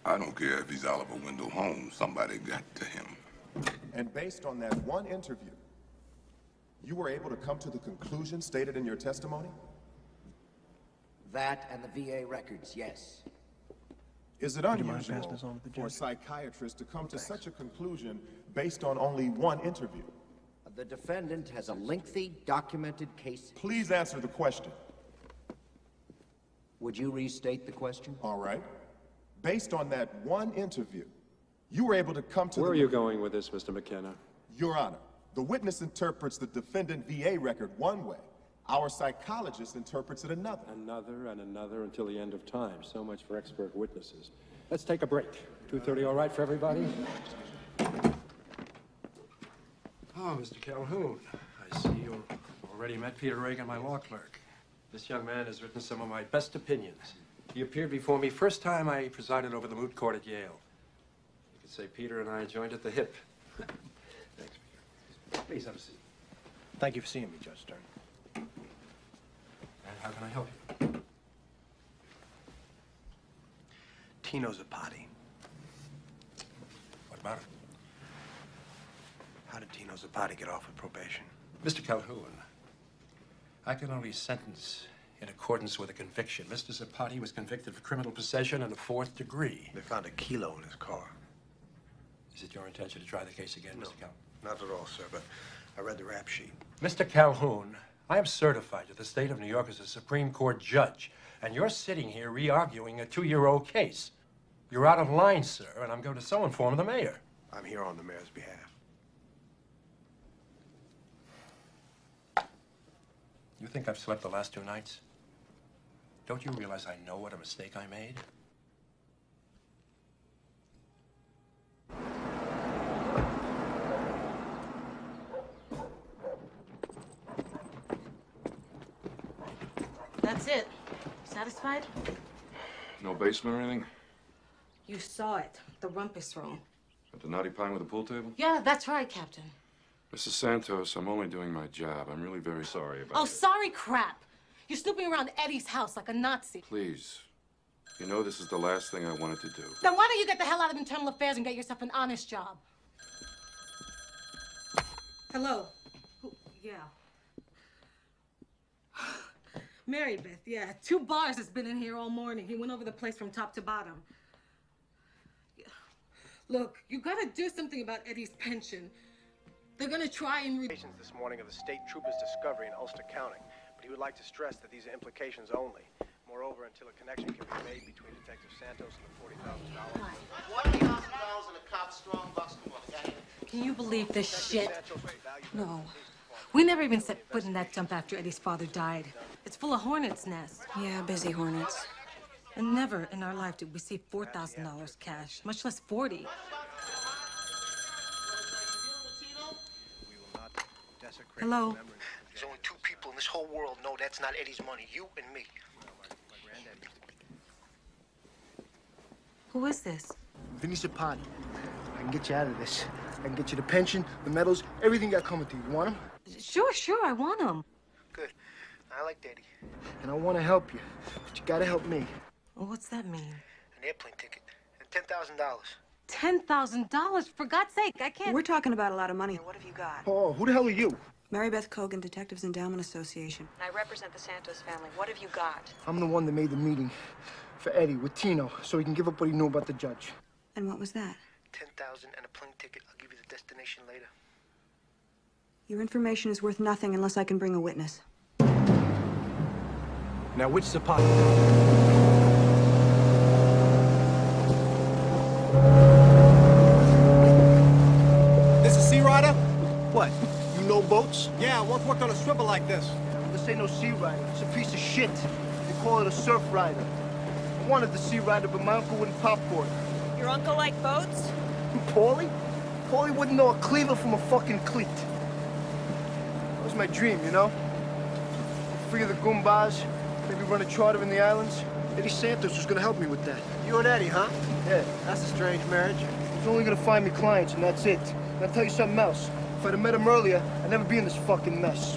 I don't care if he's Oliver Wendell Holmes. Somebody got to him. And based on that one interview, you were able to come to the conclusion stated in your testimony? That and the VA records, yes. Is it unusual for psychiatrists to come to such a conclusion based on only one interview? The defendant has a lengthy, documented case. Please answer the question. Would you restate the question? All right. Based on that one interview, you were able to come to Where are you going with this, Mr. McKenna? Your Honor, the witness interprets the defendant VA record one way. Our psychologist interprets it another. Another and another until the end of time. So much for expert witnesses. Let's take a break. 2:30 all right for everybody? Oh, Mr. Calhoun, I see you already met Peter Reagan, my law clerk. This young man has written some of my best opinions. He appeared before me first time I presided over the moot court at Yale. You could say Peter and I joined at the hip. Thanks, Peter. Please have a seat. Thank you for seeing me, Judge Stern. And how can I help you? Tino Zapati. What about it? How did Tino Zapati get off with probation? Mr. Calhoun, I can only sentence in accordance with a conviction. Mr. Zapati was convicted of criminal possession in the 4th degree. They found a kilo in his car. Is it your intention to try the case again, Mr. Calhoun? Not at all, sir, but I read the rap sheet. Mr. Calhoun, I am certified to the state of New York as a Supreme Court judge, and you're sitting here re-arguing a 2-year-old case. You're out of line, sir, and I'm going to so inform the mayor. I'm here on the mayor's behalf. You think I've slept the last 2 nights? Don't you realize I know what a mistake I made? That's it. Satisfied? No basement or anything? You saw it. The rumpus room. At the Naughty Pine with a pool table? Yeah, that's right, Captain. Mrs. Santos, I'm only doing my job. I'm really very sorry about Oh, it. sorry crap. You're snooping around Eddie's house like a Nazi. Please. You know this is the last thing I wanted to do. Then why don't you get the hell out of internal affairs and get yourself an honest job? Hello. Yeah. Mary Beth, yeah. 2 bars has been in here all morning. He went over the place from top to bottom. Look, you gotta do something about Eddie's pension. They're gonna try and This morning of the state trooper's discovery in Ulster County, but he would like to stress that these are implications only. Moreover, until a connection can be made between Detective Santos and the $40,000. $40,000 in a cop strong box. Come on, got it. Can you believe this shit? No. We never even set foot in that dump after Eddie's father died. It's full of hornets' nests. Yeah, busy hornets. And never in our life did we see $4,000 cash, much less 40. Hello? There's only two people in this whole world know that's not Eddie's money, you and me. Who is this? Vinny Zapati. I can get you out of this. I can get you the pension, the medals, everything got coming to you. You want them? Sure, I want him. Good. I like Daddy. And I want to help you, but you gotta help me. Well, what's that mean? An airplane ticket and $10,000. $10,000? For God's sake, I can't... We're talking about a lot of money. What have you got? Oh, who the hell are you? Mary Beth Cogan, Detectives Endowment Association. I represent the Santos family. What have you got? I'm the one that made the meeting for Eddie with Tino so he can give up what he knew about the judge. And what was that? 10,000 and a plane ticket. I'll give you the destination later. Your information is worth nothing unless I can bring a witness. Now, which Zapata? This is Sea Rider? What? You know boats? Yeah, I once worked on a swivel like this. This ain't no Sea Rider. It's a piece of shit. They call it a surf rider. I wanted the Sea Rider, but my uncle wouldn't pop for it. Your uncle liked boats? Paulie? Paulie wouldn't know a cleaver from a fucking cleat. That was my dream, you know? Free of the Goombas, maybe run a charter in the islands. Eddie Santos was gonna help me with that. You and Eddie, huh? Yeah. That's a strange marriage. He's only gonna find me clients, and that's it. And I'll tell you something else. If I'd have met him earlier, I'd never be in this fucking mess.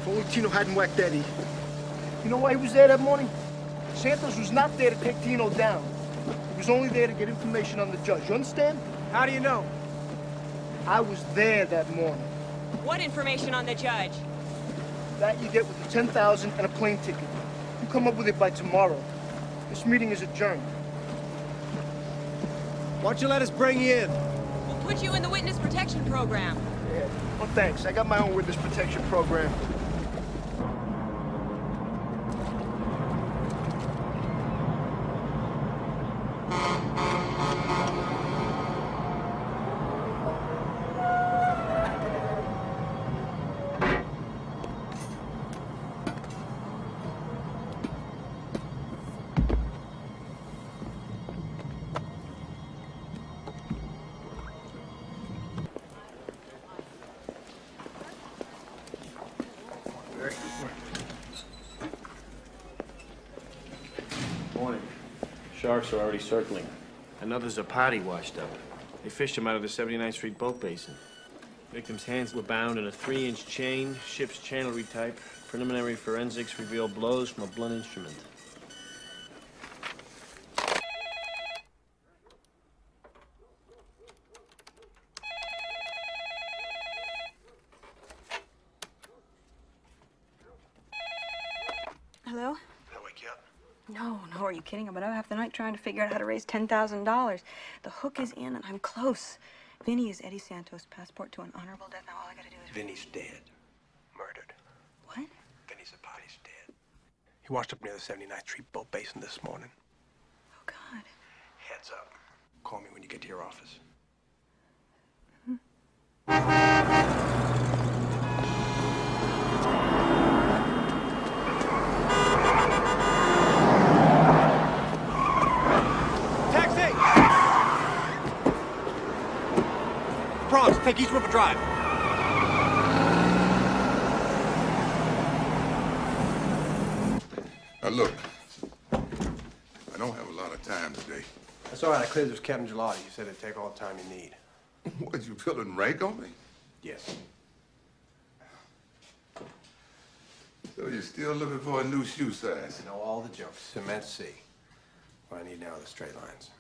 If only Tino hadn't whacked Eddie. You know why he was there that morning? Santos was not there to take Tino down. He was only there to get information on the judge. You understand? How do you know? I was there that morning. What information on the judge? That you get with the 10,000 and a plane ticket. You come up with it by tomorrow. This meeting is adjourned. Why don't you let us bring you in? We'll put you in the witness protection program. Yeah. Well, thanks. I got my own witness protection program. Morning. Sharks are already circling. Another Zapati washed up. They fished him out of the 79th Street boat basin. Victim's hands were bound in a 3-inch chain, ship's channel retype. Preliminary forensics reveal blows from a blunt instrument. Hello? Did I wake you up? No, are you kidding? I've been up half the night trying to figure out how to raise $10,000. The hook is in, and I'm close. Vinny is Eddie Santos' passport to an honorable death. Now all I gotta do is... Vinny's dead. Murdered. What? Vinny Zapati's dead. He washed up near the 79th Street boat basin this morning. Oh, God. Heads up. Call me when you get to your office. Bronx, take East River Drive. Now look, I don't have a lot of time today. That's all right. I cleared this with Captain Gelati. He said it'd take all the time you need. What, you pulling rank on me? Yes. So you're still looking for a new shoe size? I know all the jokes. Cement C. What I need now are the straight lines.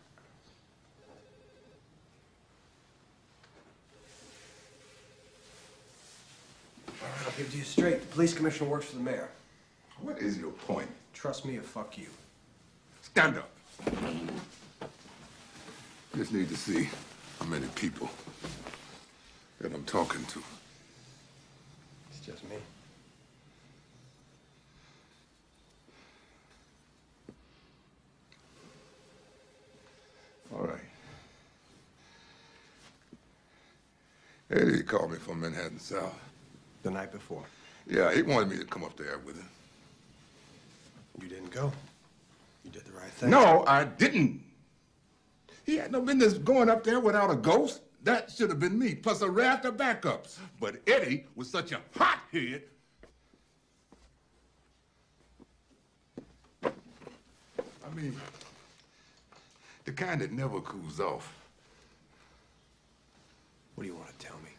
All right, I'll give it to you straight. The police commissioner works for the mayor. What is your point? Trust me or fuck you. Stand up. Just need to see how many people that I'm talking to. It's just me. Eddie called me from Manhattan South. The night before. Yeah, he wanted me to come up there with him. You didn't go. You did the right thing. No, I didn't. He had no business going up there without a ghost. That should have been me, plus a raft of backups. But Eddie was such a hothead. I mean, the kind that never cools off. What do you want to tell me?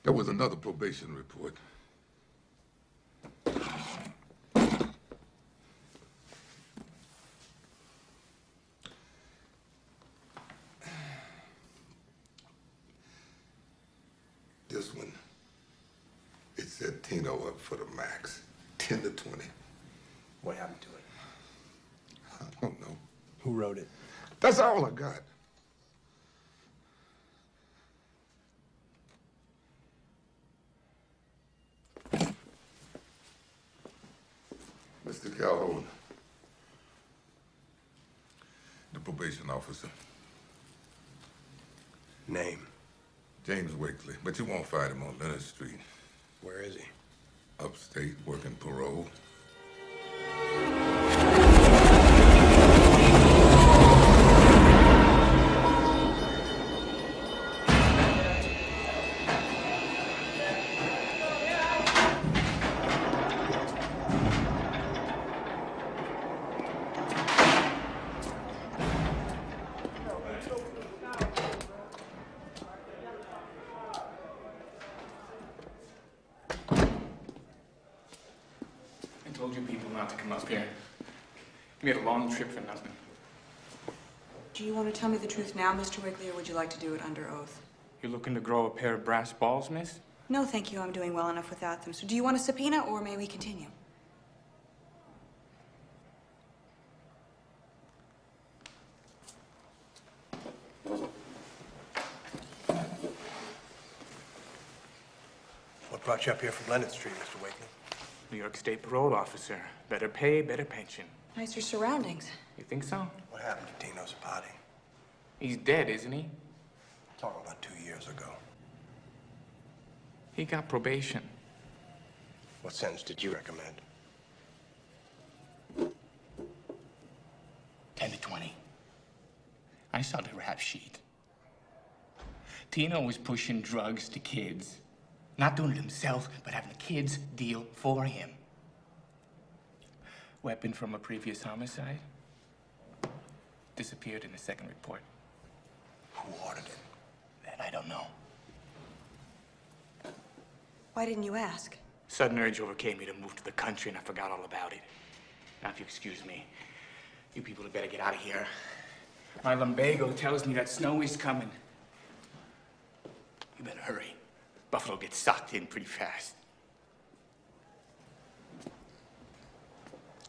There was another probation report. This one, it said Tino up for the max, 10 to 20. What happened to it? I don't know. Who wrote it? That's all I got. Mr. Calhoun, the probation officer. Name? James Wakely, but you won't find him on Leonard Street. Where is he? Upstate, working parole. I told you people not to come up here. We had a long trip for nothing. Do you want to tell me the truth now, Mr. Wigley, or would you like to do it under oath? You're looking to grow a pair of brass balls, miss? No, thank you. I'm doing well enough without them. So do you want a subpoena, or may we continue? What brought you up here from Leonard Street, Mr. Wakely? New York State parole officer. Better pay, better pension. Nicer surroundings. You think so? What happened to Tino Zapati? He's dead, isn't he? Talking about 2 years ago. He got probation. What sentence did you recommend? 10 to 20. I saw the rap sheet. Tino was pushing drugs to kids. Not doing it himself, but having the kids deal for him. Weapon from a previous homicide. Disappeared in the second report. Who ordered it? That I don't know. Why didn't you ask? Sudden urge overcame me to move to the country, and I forgot all about it. Now, if you excuse me, you people had better get out of here. My lumbago tells me that snow is coming. You better hurry. Buffalo gets socked in pretty fast.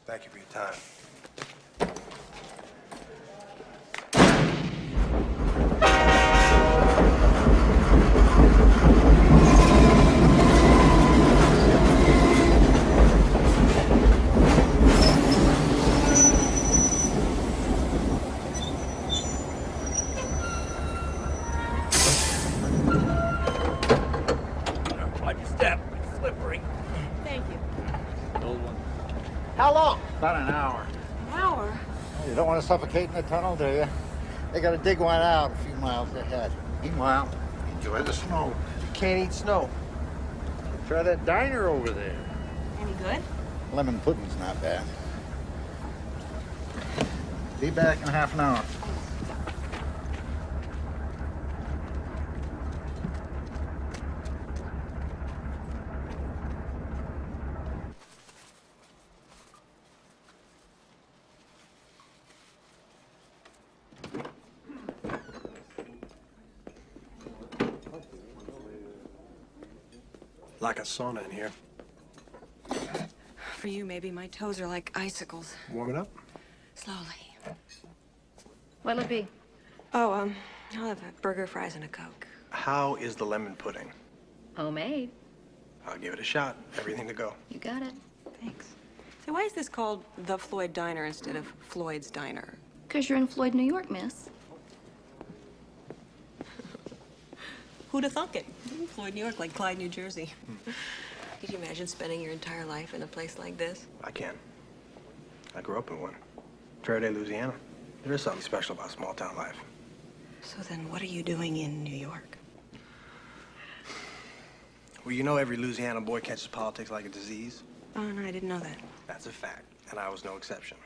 Thank you for your time. Watch your step. It's slippery. Thank you. Old one. How long? About an hour. An hour? You don't want to suffocate in the tunnel, do you? They got to dig one out a few miles ahead. Meanwhile, enjoy the snow. You can't eat snow. Try that diner over there. Any good? Lemon pudding's not bad. Be back in half an hour. Like a sauna in here. For you, maybe. My toes are like icicles. Warming up? Slowly. What'll it be? Oh, I'll have a burger, fries, and a Coke. How is the lemon pudding? Homemade. I'll give it a shot. Everything to go. You got it. Thanks. So why is this called the Floyd Diner instead of Floyd's Diner? Because you're in Floyd, New York, miss. Who'd have thunk it? Floyd, New York, like Clyde, New Jersey. Could you imagine spending your entire life in a place like this? I can. I grew up in one. Faraday, Louisiana. There is something special about small-town life. So then what are you doing in New York? Well, you know every Louisiana boy catches politics like a disease. Oh, no, I didn't know that. That's a fact, and I was no exception.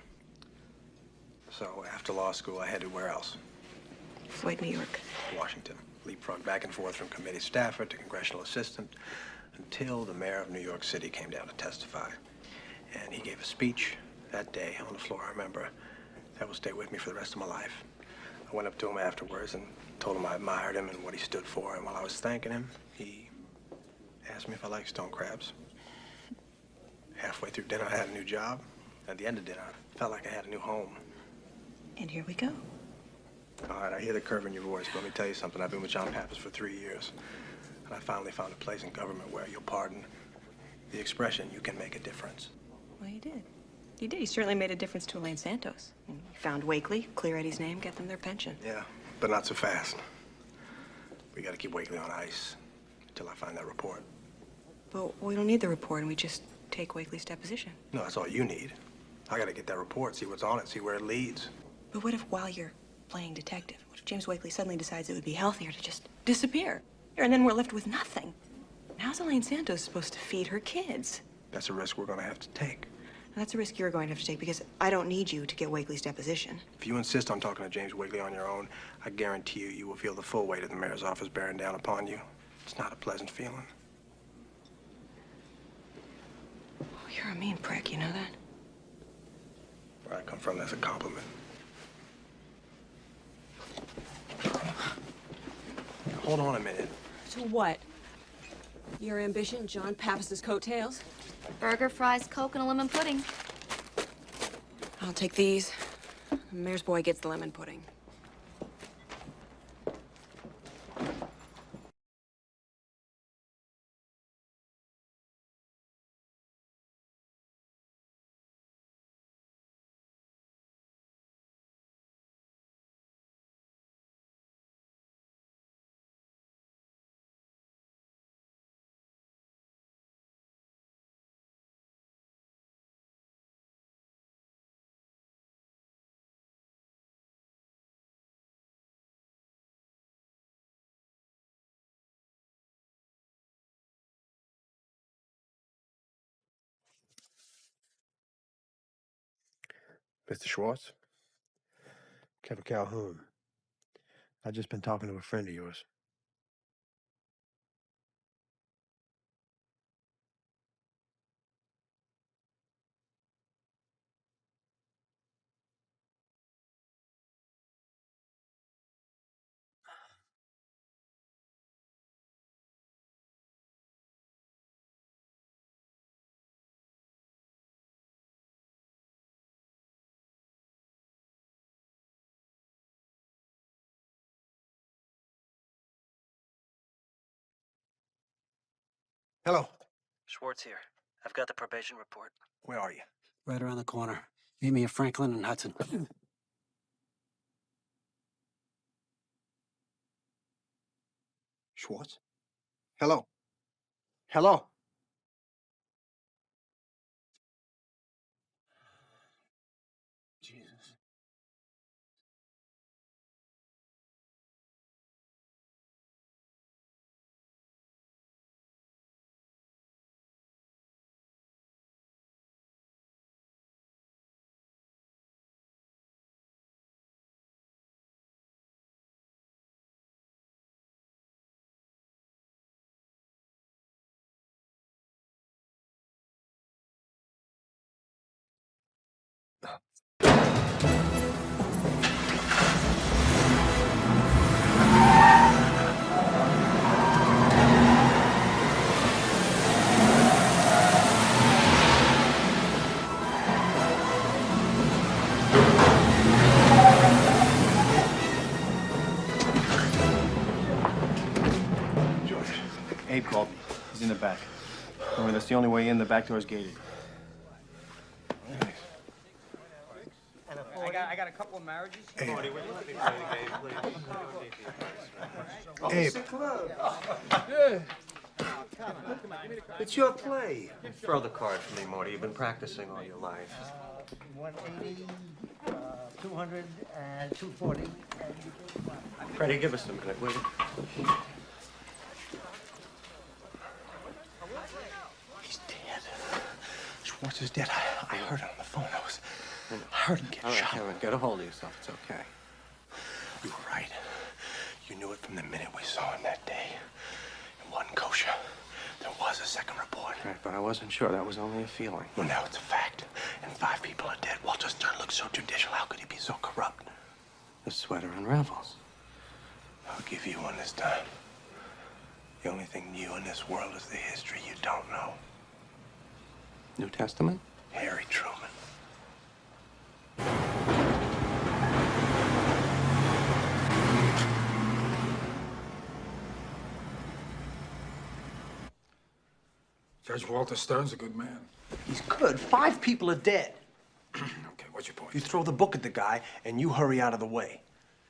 So after law school, I headed where else? Floyd, New York. Washington. Leapfrog back and forth from committee staffer to congressional assistant until the mayor of New York City came down to testify. And he gave a speech that day on the floor, I remember. That will stay with me for the rest of my life. I went up to him afterwards and told him I admired him and what he stood for. And while I was thanking him, he asked me if I liked stone crabs. Halfway through dinner, I had a new job. At the end of dinner, I felt like I had a new home. And here we go. All right, I hear the curve in your voice, but let me tell you something. I've been with John Pappas for 3 years, and I finally found a place in government where, you'll pardon the expression, you can make a difference. Well, you did. You did. You certainly made a difference to Elaine Santos. You found Wakely, clear Eddie's name, get them their pension. Yeah, but not so fast. We gotta keep Wakely on ice until I find that report. But we don't need the report, and we just take Wakely's deposition. No, that's all you need. I gotta get that report, see what's on it, see where it leads. But what if while you're playing detective, what if James Wakely suddenly decides it would be healthier to just disappear? And then we're left with nothing. How's Elaine Santos supposed to feed her kids? That's a risk we're gonna have to take. And that's a risk you're going to have to take because I don't need you to get Wakely's deposition. If you insist on talking to James Wakely on your own, I guarantee you, you will feel the full weight of the mayor's office bearing down upon you. It's not a pleasant feeling. Oh, you're a mean prick, you know that? Where I come from, that's a compliment. Hold on a minute. To what? Your ambition, John Pappas's coattails? Burger, fries, Coke, and a lemon pudding. I'll take these. The mayor's boy gets the lemon pudding. Mr. Schwartz? Kevin Calhoun. I've just been talking to a friend of yours. Hello. Schwartz here. I've got the probation report. Where are you? Right around the corner. Meet me at Franklin and Hudson. Schwartz? Hello. Hello. Jesus. Abe called me. He's in the back. Don't worry, that's the only way in. The back door's gated. I got a couple of marriages. Hey. Morty, would you let me play the game, please? Abe. It's a club. Yeah. It's your play. Throw the card for me, Morty. You've been practicing all your life. 180, 200, and 240. Freddie, give us a minute, will you? He's dead. Schwartz is dead. I heard it on the phone. I heard him get All right, shot. Kevin, get a hold of yourself. It's okay. You were right. You knew it from the minute we saw him that day. It wasn't kosher. There was a second report. Right, but I wasn't sure. That was only a feeling. Well, now it's a fact. And 5 people are dead. Walter Stern looks so judicial. How could he be so corrupt? The sweater unravels. I'll give you one this time. The only thing new in this world is the history you don't know. New Testament? Harry Truman. Judge Walter Stern's a good man. He's good. 5 people are dead. Okay, what's your point? You throw the book at the guy, and you hurry out of the way.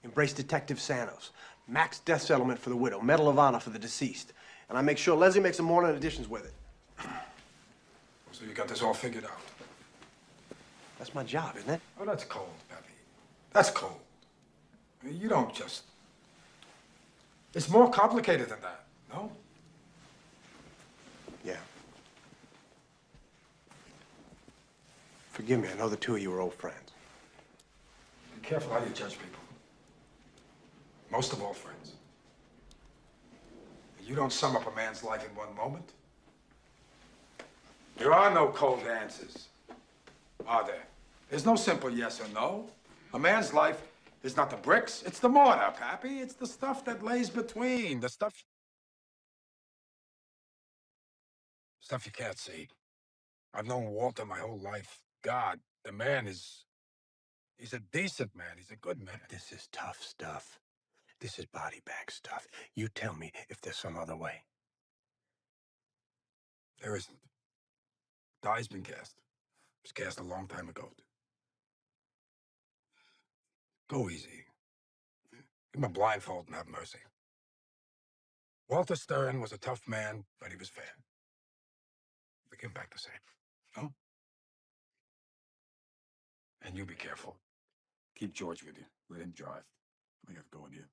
Embrace Detective Santos. Max death settlement for the widow. Medal of Honor for the deceased. And I make sure Leslie makes some morning additions with it. So you got this all figured out? That's my job, isn't it? Oh, that's cold, Peppy. That's cold. I mean, you don't just... It's more complicated than that, no? Yeah. Forgive me, I know the 2 of you are old friends. Be careful how you judge people. Most of all, friends. You don't sum up a man's life in one moment. There are no cold answers, are there? There's no simple yes or no. A man's life is not the bricks, it's the mortar, Pappy. It's the stuff that lays between, the stuff you can't see. I've known Walter my whole life. God, the man he's a decent man. He's a good man. This is tough stuff. This is body bag stuff. You tell me if there's some other way. There isn't. Die's been cast. It was cast a long time ago. Go easy. Give him a blindfold and have mercy. Walter Stern was a tough man, but he was fair. We give him back the same. No? And you be careful. Keep George with you. Let him drive. I have to go with you.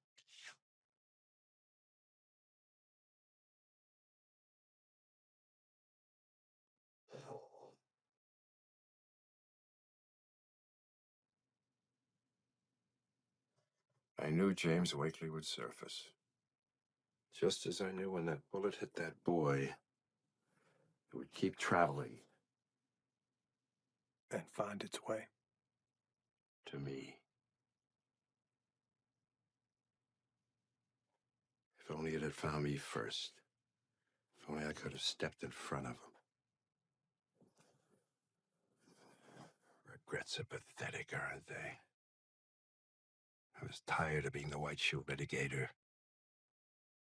I knew James Wakely would surface. Just as I knew when that bullet hit that boy, it would keep traveling. And find its way. To me. If only it had found me first. If only I could have stepped in front of him. Regrets are pathetic, aren't they? I was tired of being the white shoe litigator,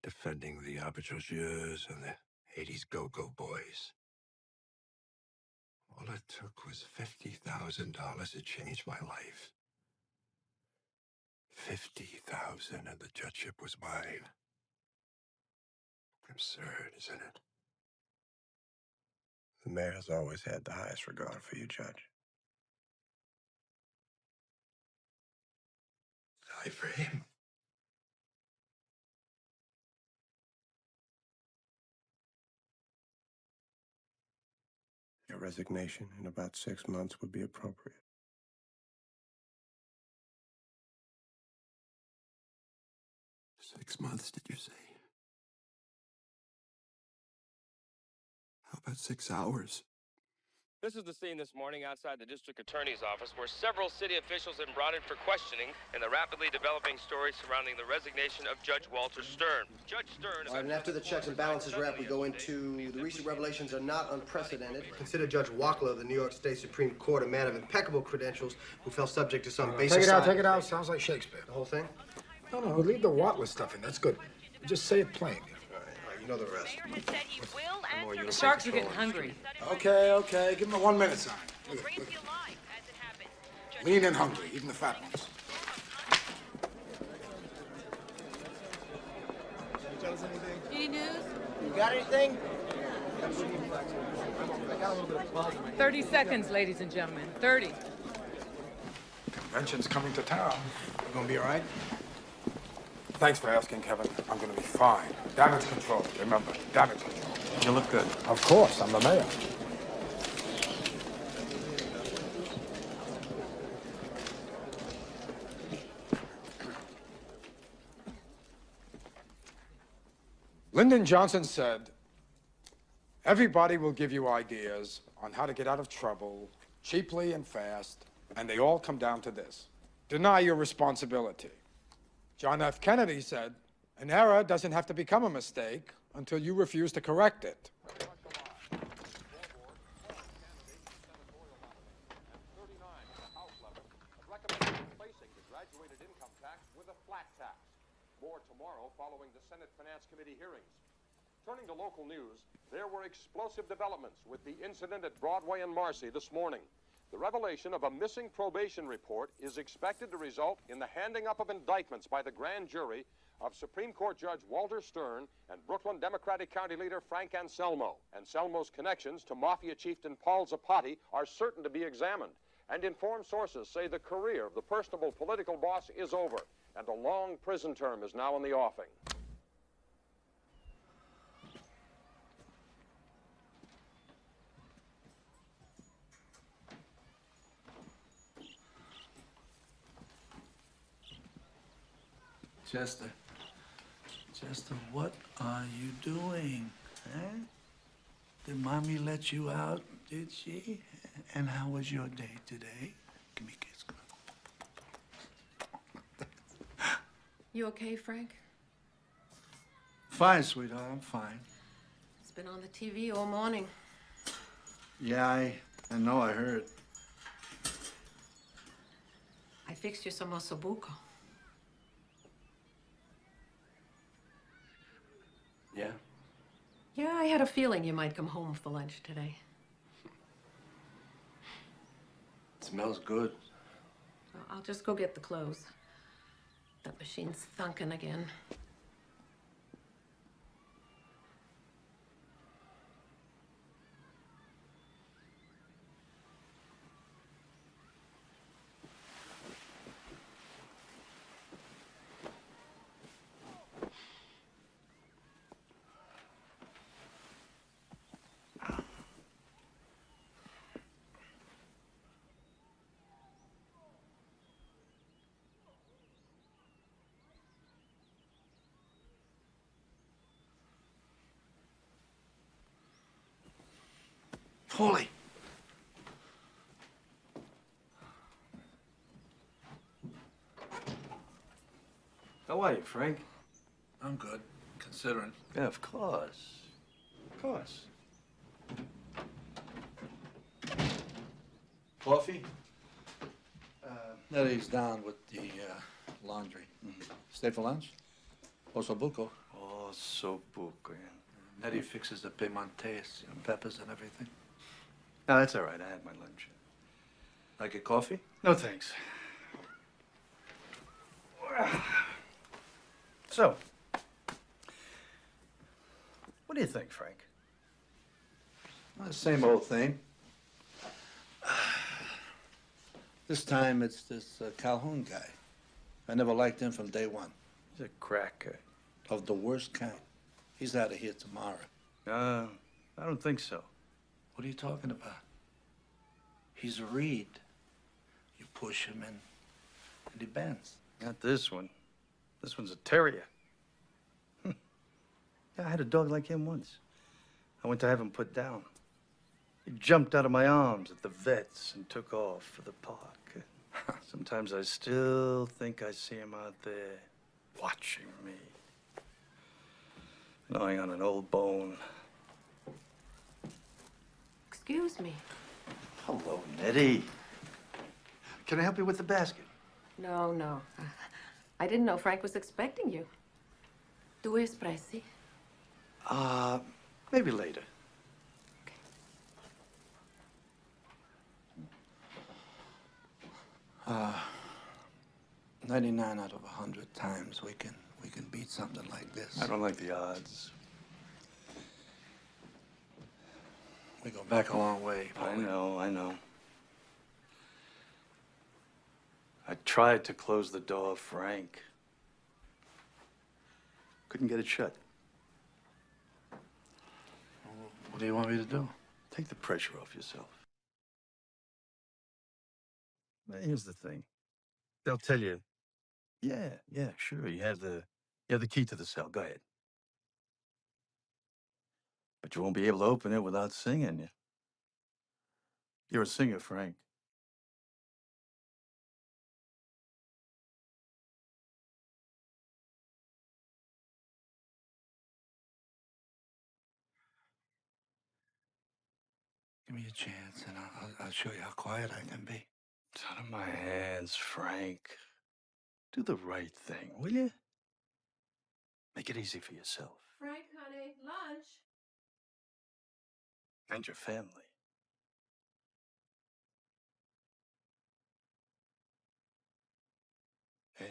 defending the arbitrageurs and the 80s go-go boys. All it took was $50,000 to change my life. 50,000 and the judgeship was mine. Absurd, isn't it? The mayor has always had the highest regard for you, Judge. Die for him. Your resignation in about 6 months would be appropriate. Six months, did you say? How about 6 hours? This is the scene this morning outside the district attorney's office where several city officials have been brought in for questioning in the rapidly developing story surrounding the resignation of Judge Walter Stern. Judge Stern... All right, and after the checks and balances wrap, we go into the recent revelations are not unprecedented. Consider Judge Wackler of the New York State Supreme Court a man of impeccable credentials who fell subject to some basic... Take it out. Sounds like Shakespeare. The whole thing? No, leave the Watless stuff in. That's good. Just say it plain. All right, you know the rest. The sharks are getting hungry. Okay. Give him a 1-minute sign. Lean and hungry, even the fat ones. Any news? You got anything? 30 seconds, ladies and gentlemen. 30. Convention's coming to town. You gonna be all right? Thanks for asking, Kevin. I'm gonna be fine. Damage control, remember, damage control. You look good. Of course, I'm the mayor. Lyndon Johnson said, everybody will give you ideas on how to get out of trouble cheaply and fast, and they all come down to this. Deny your responsibility. John F. Kennedy said, an error doesn't have to become a mistake until you refuse to correct it. More tomorrow following the Senate Finance Committee hearings. Turning to local news, there were explosive developments with the incident at Broadway and Marcy this morning. The revelation of a missing probation report is expected to result in the handing up of indictments by the grand jury of Supreme Court Judge Walter Stern and Brooklyn Democratic County Leader Frank Anselmo. Anselmo's connections to Mafia chieftain Paul Zapati are certain to be examined, and informed sources say the career of the personable political boss is over, and a long prison term is now in the offing. Chester, what are you doing? Eh? Did Mommy let you out, did she? And how was your day today? Give me a kiss. You okay, Frank? Fine, sweetheart, I'm fine. It's been on the TV all morning. Yeah, I know, I heard. I fixed you some ossobuco. Yeah? Yeah, I had a feeling you might come home for lunch today. It smells good. Well, I'll just go get the clothes. That machine's thunking again. Holy. How are you, Frank? I'm good, considering. Yeah, of course. Of course. Coffee? Nettie's down with the laundry. Stay for lunch? Ossobuco. Ossobuco, yeah. Nettie fixes the piemontes, peppers and everything. No, that's all right. I had my lunch. Like a coffee? No, thanks. So, what do you think, Frank? Well, the same old thing. This time it's this Calhoun guy. I never liked him from day one. He's a cracker. Of the worst kind. He's out of here tomorrow. I don't think so. What are you talking about? He's a reed. You push him and he bends. Not this one. This one's a terrier. Yeah, I had a dog like him once. I went to have him put down. He jumped out of my arms at the vet's and took off for the park. Sometimes I still think I see him out there watching me. Gnawing on an old bone. Excuse me. Hello, Nettie. Can I help you with the basket? No, no. I didn't know Frank was expecting you. Due espressi? Maybe later. 99 out of 100 times we can beat something like this. I don't like the odds. We go back a long way, I Paulie. know, I know. I tried to close the door, Frank. Couldn't get it shut. What do you want me to do? Take the pressure off yourself. Now, here's the thing. They'll tell you, yeah, sure, you have the key to the cell. Go ahead. But you won't be able to open it without singing. You're a singer, Frank. Give me a chance, and I'll show you how quiet I can be. It's out of my hands, Frank. Do the right thing, will you? Make it easy for yourself. Frank, honey, lunch. And your family. Yeah.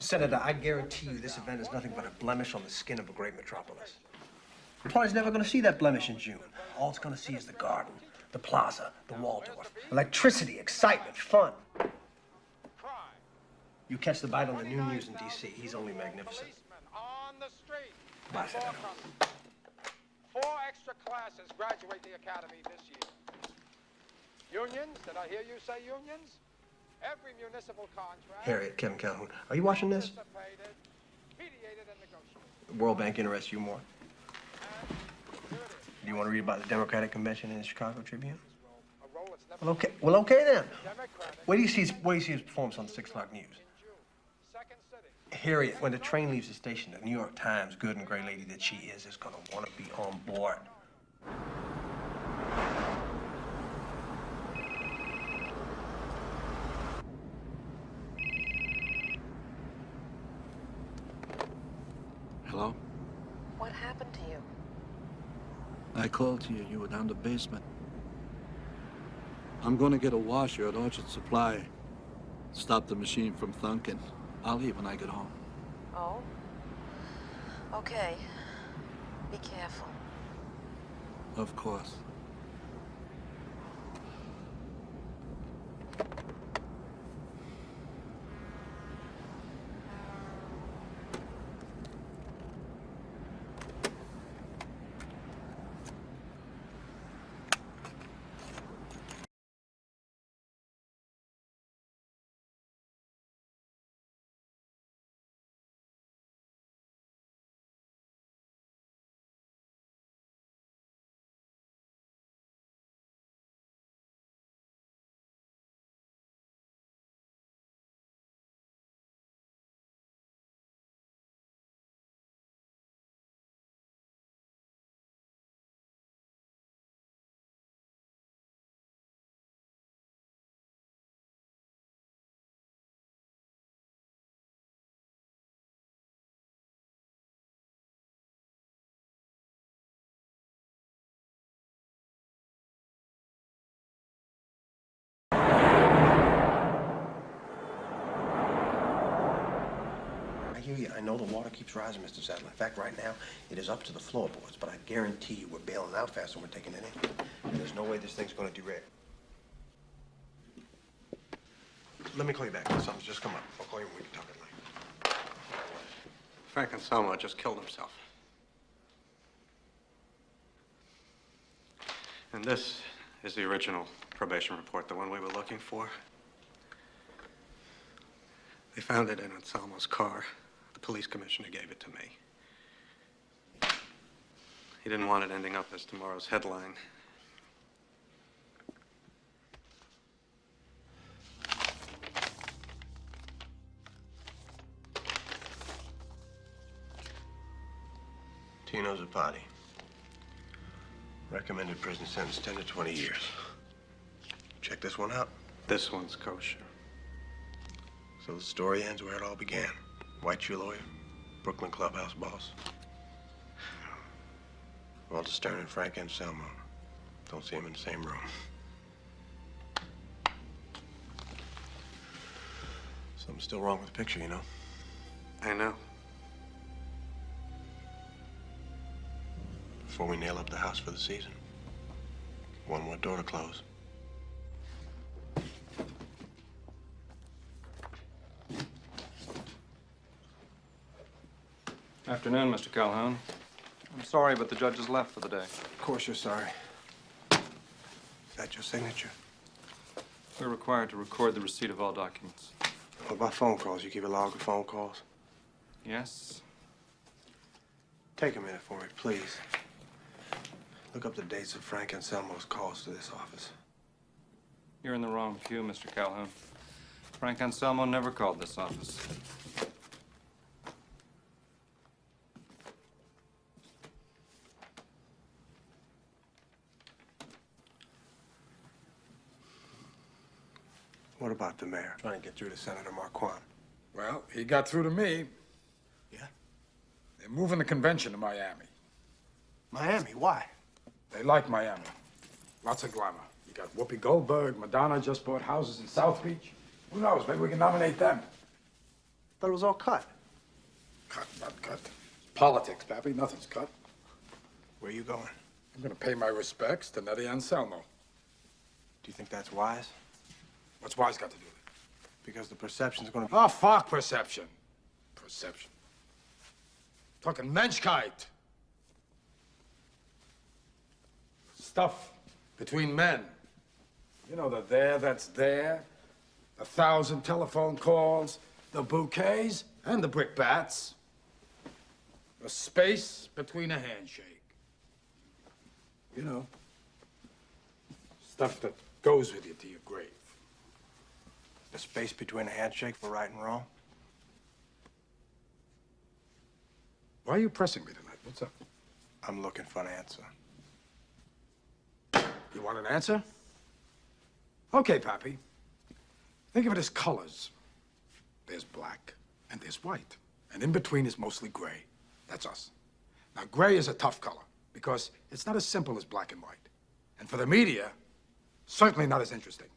Senator, I guarantee you this event is nothing but a blemish on the skin of a great metropolis. The party's never going to see that blemish in June. All it's going to see is the garden, the plaza, the Waldorf, electricity, excitement, fun. You catch the bite on the new news in D.C. He's only magnificent. On the street. Bye, Senator. 4 extra classes graduate the academy this year. Unions, did I hear you say unions? Every municipal contract. Harriet, Kevin Calhoun, are you watching this? Mediated and negotiated. The World Bank interests you more. Do you want to read about the Democratic Convention in the Chicago Tribune? Well, okay then. Where do you see his performance on the 6 o'clock news? Harriet, when the train leaves the station, the New York Times, good and great lady that she is going to want to be on board. Hello? What happened to you? I called to you. You were down the basement. I'm going to get a washer at Orchard Supply. Stop the machine from thunking. I'll leave when I get home. Oh? Okay. Be careful. Of course. I know the water keeps rising, Mr. Sadler. In fact, right now, it is up to the floorboards, but I guarantee you we're bailing out faster than we're taking it in. And there's no way this thing's going to derail. Let me call you back. Something's just come up. I'll call you when we can talk at length. Frank Anselmo just killed himself. And this is the original probation report, the one we were looking for. They found it in Anselmo's car. The police commissioner gave it to me. He didn't want it ending up as tomorrow's headline. Tino Zapati. Recommended prison sentence 10 to 20 years. Check this one out. This one's kosher. So the story ends where it all began. White shoe lawyer, Brooklyn clubhouse boss. Walter Stern and Frank Anselmo. Don't see him in the same room. Something's still wrong with the picture, you know? I know. Before we nail up the house for the season, one more door to close. Afternoon, Mr. Calhoun. I'm sorry, but the judge has left for the day. Of course you're sorry. Is that your signature? We're required to record the receipt of all documents. What about phone calls? You keep a log of phone calls? Yes? Take a minute for me, please. Look up the dates of Frank Anselmo's calls to this office. You're in the wrong queue, Mr. Calhoun. Frank Anselmo never called this office. What about the mayor? Trying to get through to Senator Marquand. Well, he got through to me. Yeah? They're moving the convention to Miami. Miami? Why? They like Miami. Lots of glamour. You got Whoopi Goldberg, Madonna just bought houses in South Beach. Who knows? Maybe we can nominate them. Thought it was all cut. Cut, not cut. Politics, Pappy. Nothing's cut. Where are you going? I'm going to pay my respects to Nettie Anselmo. Do you think that's wise? What's wise got to do with it? Because the perception's going to... Oh, fuck perception. Perception. Talking Menschkeit. Stuff between men. You know, the there that's there, the 1,000 telephone calls, the bouquets, and the brickbats. The space between a handshake. You know, stuff that goes with you to your grave. The space between a handshake for right and wrong? Why are you pressing me tonight? What's up? I'm looking for an answer. You want an answer? Okay, Pappy. Think of it as colors. There's black and there's white. And in between is mostly gray. That's us. Now, gray is a tough color because it's not as simple as black and white. And for the media, certainly not as interesting.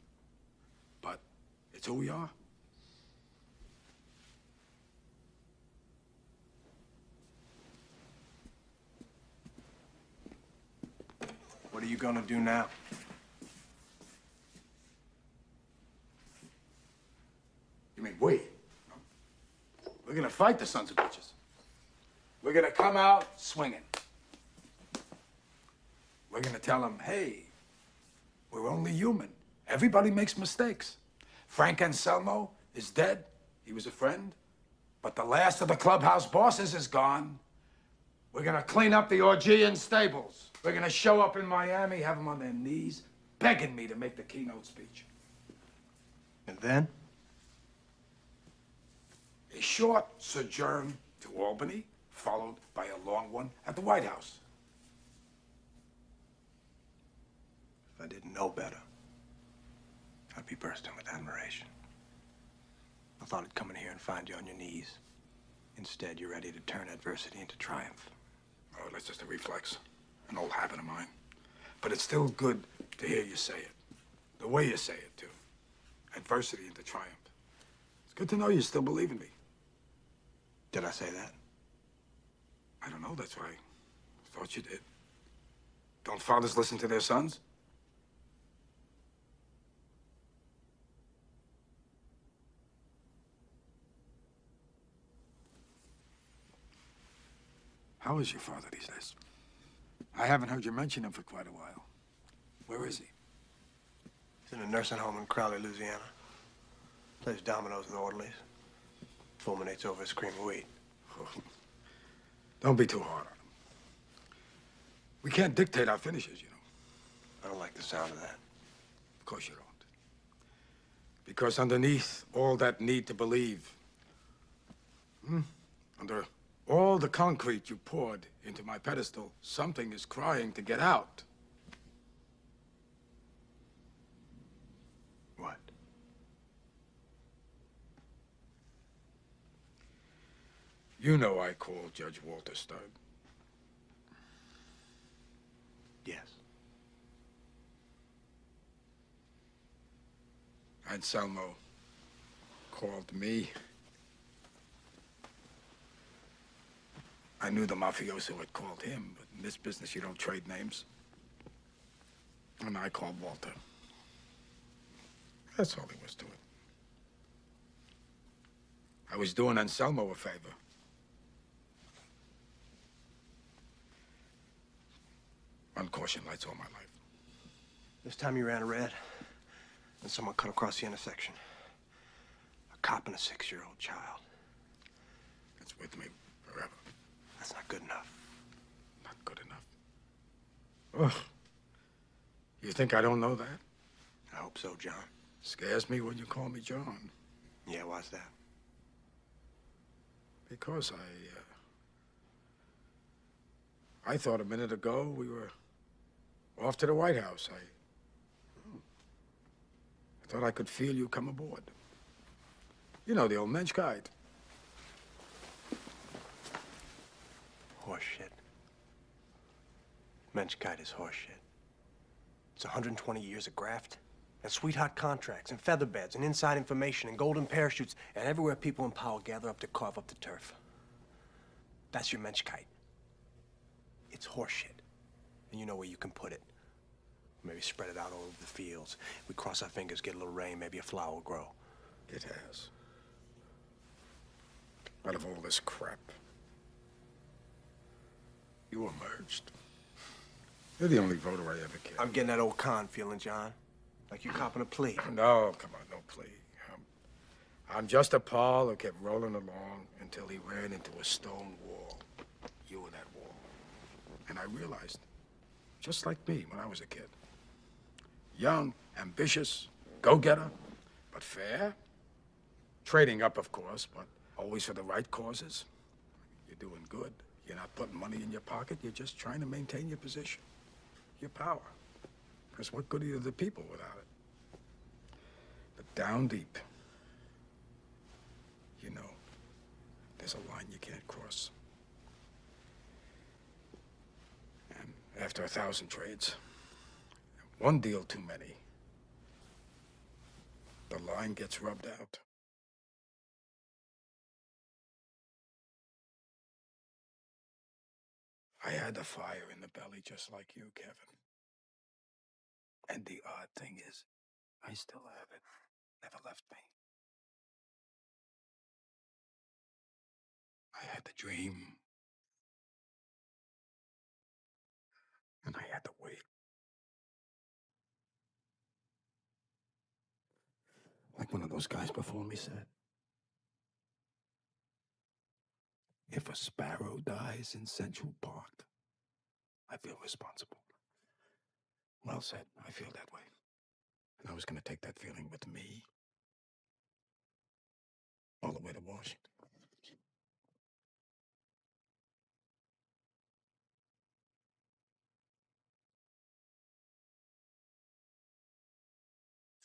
But it's who we are. What are you gonna do now? You mean we? We're gonna fight the sons of bitches. We're gonna come out swinging. We're gonna tell them, hey, we're only human. Everybody makes mistakes. Frank Anselmo is dead. He was a friend. But the last of the clubhouse bosses is gone. We're gonna clean up the Orgean stables. We're gonna show up in Miami, have them on their knees, begging me to make the keynote speech. And then? A short sojourn to Albany, followed by a long one at the White House. If I didn't know better, I'd be bursting with admiration. I thought I'd come in here and find you on your knees. Instead, you're ready to turn adversity into triumph. Oh, that's just a reflex. An old habit of mine. But it's still good to hear you say it. The way you say it, too. Adversity into triumph. It's good to know you still believe in me. Did I say that? I don't know, that's why I thought you did. Don't fathers listen to their sons? How is your father these days? I haven't heard you mention him for quite a while. Where is he? He's in a nursing home in Crowley, Louisiana. Plays dominoes with orderlies. Fulminates over his cream of wheat. Don't be too hard on him. We can't dictate our finishes, you know. I don't like the sound of that. Of course you don't. Because underneath all that need to believe, under All the concrete you poured into my pedestal, something is crying to get out. What? You know I called Judge Walter Stern. Yes. Anselmo called me. I knew the mafioso had called him, but in this business you don't trade names. And I called Walter. That's all there was to it. I was doing Anselmo a favor. Run caution lights all my life. This time you ran a red, and someone cut across the intersection. A cop and a 6-year-old child. It's with me forever. That's not good enough. Not good enough. Ugh. You think I don't know that? I hope so, John. Scares me when you call me John. Yeah, why's that? Because I thought a minute ago we were off to the White House. I thought I could feel you come aboard. You know, the old Menschkeit. Horseshit. Menschkeit is horseshit. It's 120 years of graft, and sweetheart contracts, and feather beds, and inside information, and golden parachutes, and everywhere people in power gather up to carve up the turf. That's your Menschkeit. It's horseshit. And you know where you can put it. Maybe spread it out all over the fields. We cross our fingers, get a little rain, maybe a flower will grow. It has. Out of all this crap, you emerged. You're the only voter I ever killed. I'm getting that old con feeling, John. Like you copping a plea. No, come on, no plea. I'm just a pal who kept rolling along until he ran into a stone wall. You were that wall. And I realized, just like me when I was a kid. Young, ambitious, go-getter, but fair. Trading up, of course, but always for the right causes. You're doing good. You're not putting money in your pocket. You're just trying to maintain your position, your power. Because what good are you to the people without it? But down deep, you know, there's a line you can't cross. And after 1,000 trades, one deal too many, the line gets rubbed out. I had the fire in the belly just like you, Kevin. And the odd thing is, I still have it. Never left me. I had the dream. And I had to wait. Like one of those guys before me said, if a sparrow dies in Central Park, I feel responsible. Well said. I feel that way. And I was going to take that feeling with me all the way to Washington.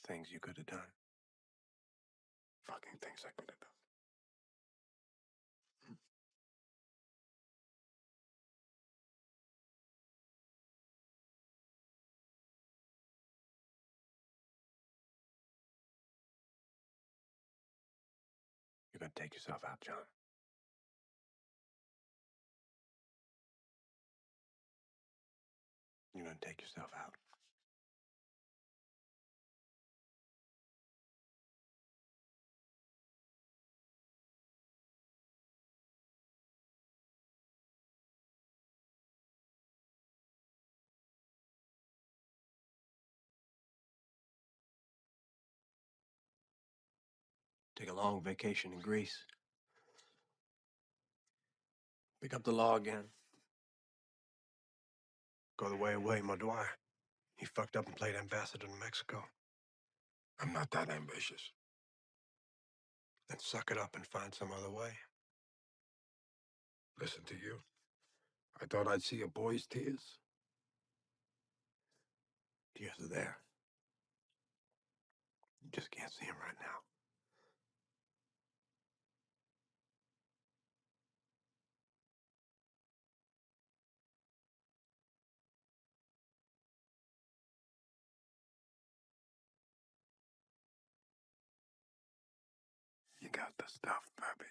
Things you could have done. Fucking things I could have done. You're gonna take yourself out, John. You're gonna take yourself out. Take a long vacation in Greece. Pick up the law again. Go the way of William O'Dwyer. He fucked up and played ambassador to Mexico. I'm not that ambitious. Then suck it up and find some other way. Listen to you. I thought I'd see a boy's tears. Tears are there. You just can't see them right now. You got the stuff, baby.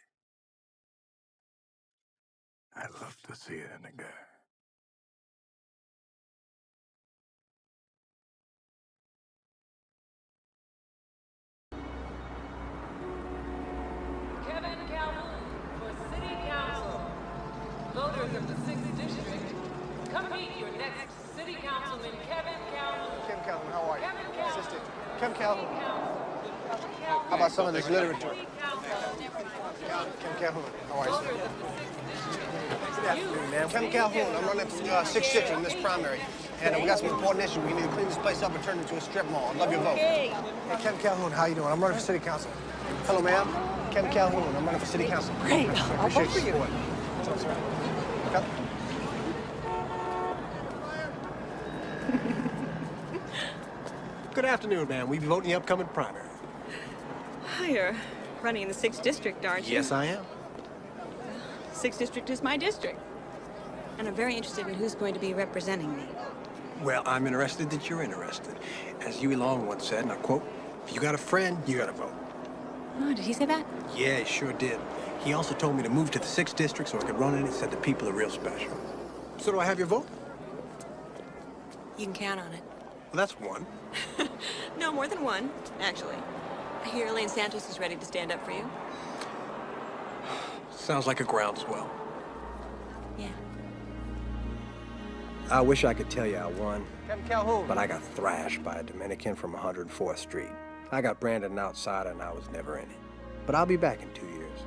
I love to see it in a guy. Kevin Calhoun for City Council. Voters of the 6th District, come meet your next City Councilman, Kevin Calhoun. Kim Calhoun, how are you? Kevin Calhoun. Assistant. Kim Calhoun. How about some of this literature? Kim Calhoun, how are you? Good afternoon, ma'am. Kim Calhoun, I'm running for 6th District in this primary. And we got some important issues. We need to clean this place up and turn it into a strip mall. I'd love your vote. Hey, Kim Calhoun, how you doing? I'm running for City Council. Hello, ma'am. Kim Calhoun, I'm running for City Council. Great. I'll vote for you. Okay. Good afternoon, ma'am. We'll be voting the upcoming primary. You're running in the 6th District, aren't you? Yes, I am. 6th District is my district. And I'm very interested in who's going to be representing me. Well, I'm interested that you're interested. As Huey Long once said, and I quote, if you got a friend, you got a vote. Oh, did he say that? Yeah, he sure did. He also told me to move to the 6th District so I could run in it. He said the people are real special. So do I have your vote? You can count on it. Well, that's one. No, more than one, actually. I hear Elaine Santos is ready to stand up for you. Sounds like a groundswell. Yeah. I wish I could tell you I won. Kevin Calhoun. But I got thrashed by a Dominican from 104th Street. I got branded an outsider and I was never in it. But I'll be back in 2 years.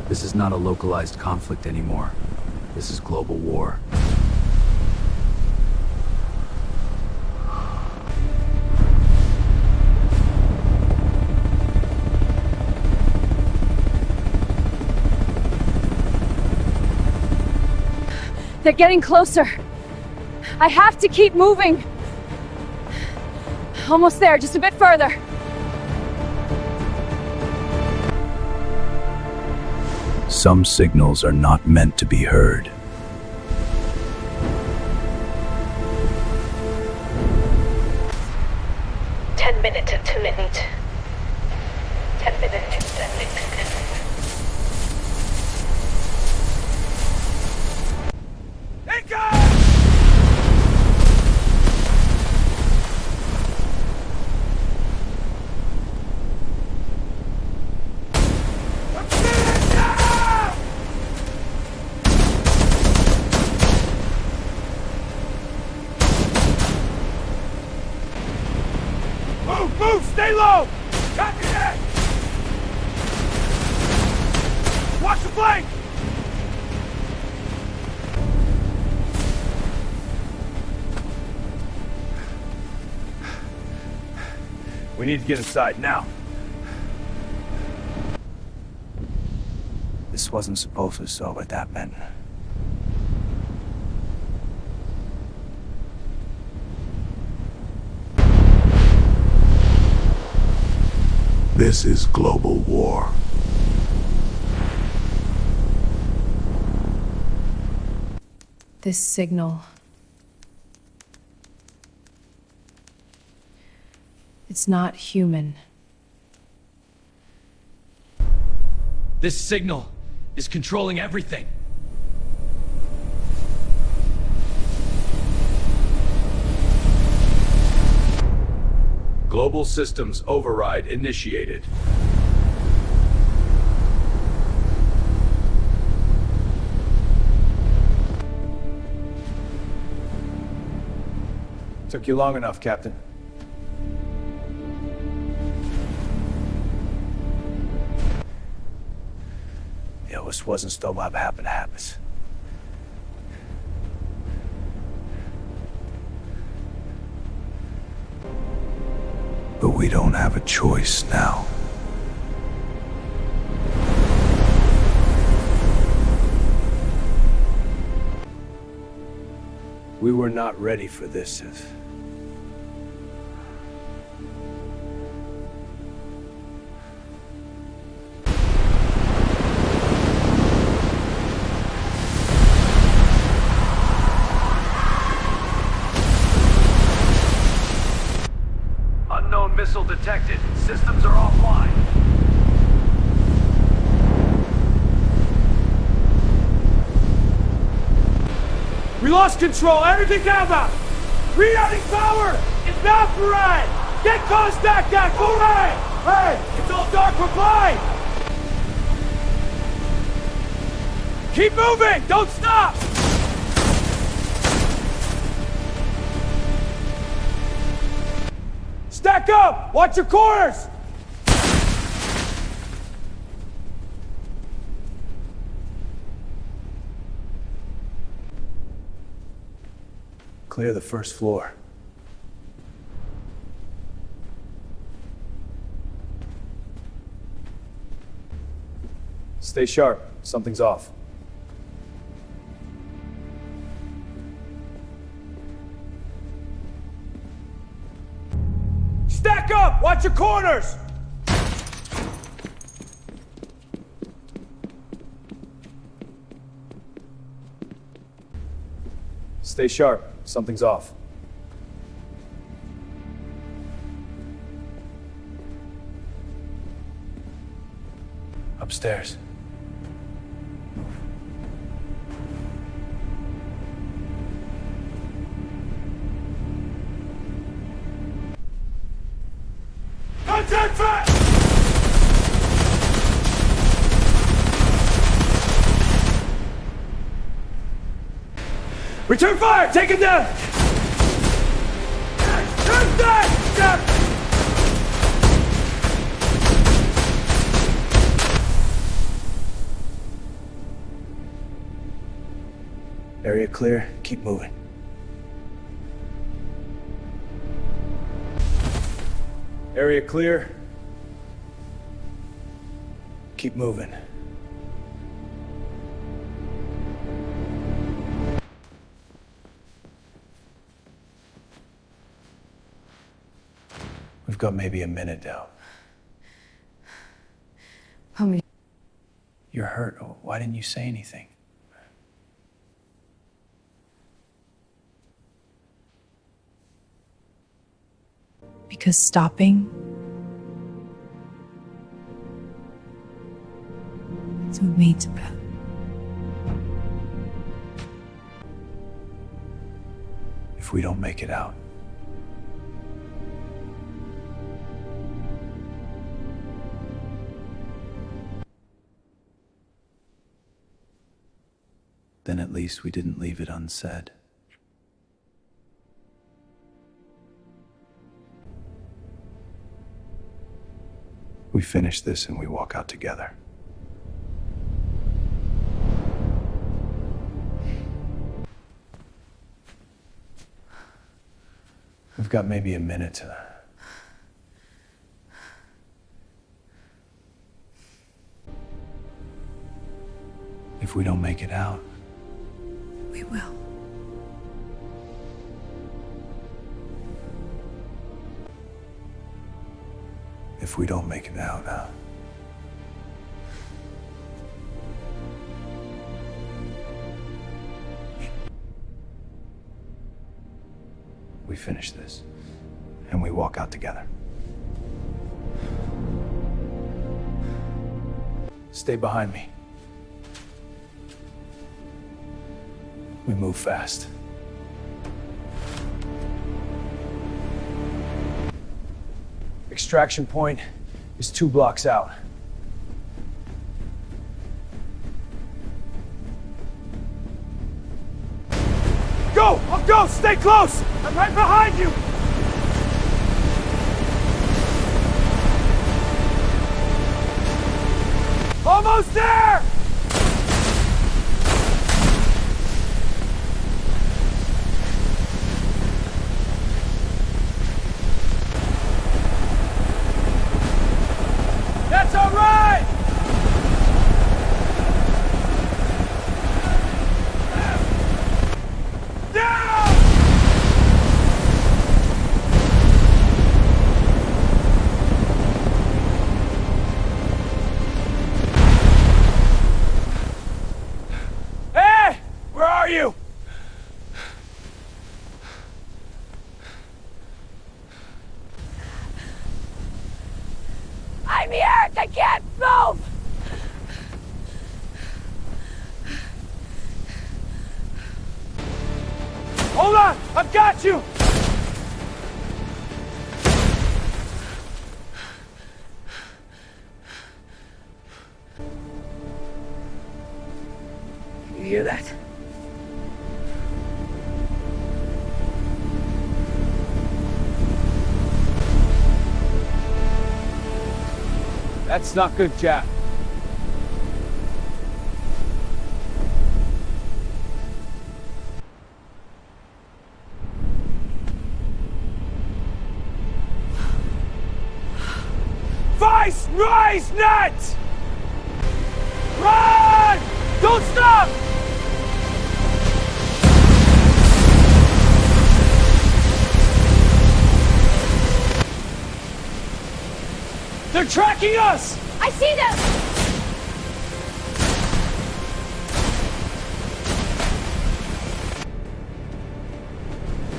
This is not a localized conflict anymore. This is global war. They're getting closer. I have to keep moving. Almost there, just a bit further. Some signals are not meant to be heard. Ten minutes until it needs. 10 minutes until it needs. Move! Stay low! Copy that! Watch the flank! We need to get inside now. This wasn't supposed to start with that, man. This is global war. This signal. It's not human. This signal is controlling everything. Global systems override initiated. Took you long enough, Captain. Yeah, this wasn't still what happened to happens. But we don't have a choice now. We were not ready for this, Sith. Unknown missile detected. Systems are offline. We lost control. Everything down now. Rerouting power. Evaporate. Get contact back. Hooray! Hey, it's all dark. We're blind. Keep moving. Don't stop. Stack up. Watch your corners. Clear the first floor. Stay sharp. Something's off. Stack up! Watch your corners! Stay sharp. Something's off. Upstairs. Contact fire! Return fire! Take it down! Turn that! Step! Area clear. Keep moving. Area clear. Keep moving. We've got maybe a minute now. Homie. You're hurt. Why didn't you say anything? Because stopping is what mate's about. If we don't make it out, then at least we didn't leave it unsaid. We finish this and we walk out together. We've got maybe a minute to... If we don't make it out, We will. if we don't make it out, we finish this and we walk out together. Stay behind me. We move fast. Extraction point is 2 blocks out. Go! I'll go! Stay close! I'm right behind you! Almost there! That's all right! Down! behind me, Eric! I can't move! Hold on! I've got you! You hear that? That's not good, Jack. Vice! Rise net! Run! Don't stop! They're tracking us! I see them!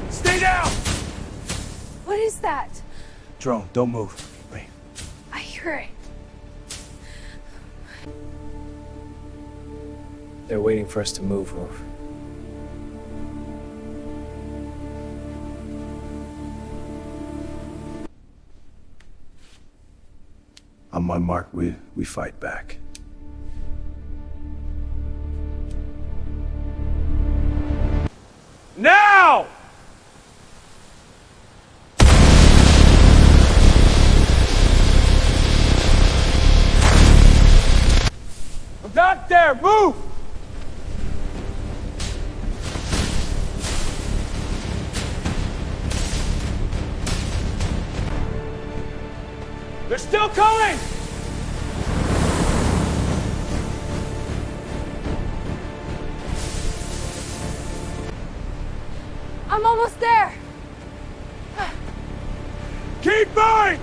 Stay down! What is that? Drone, don't move. Wait. I hear it. They're waiting for us to move, Wolf. On my mark, we fight back. Now! I'm back there! Move! They're still coming! I'm almost there! Keep moving!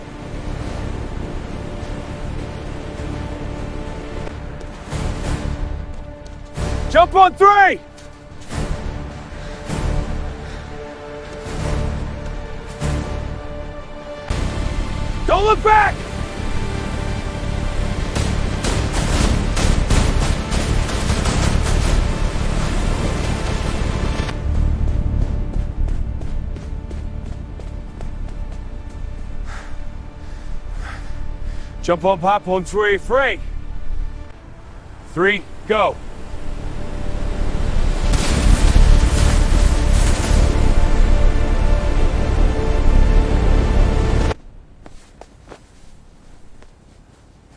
Jump on 3! Don't look back! Jump on pop on 3, 3. 3, go.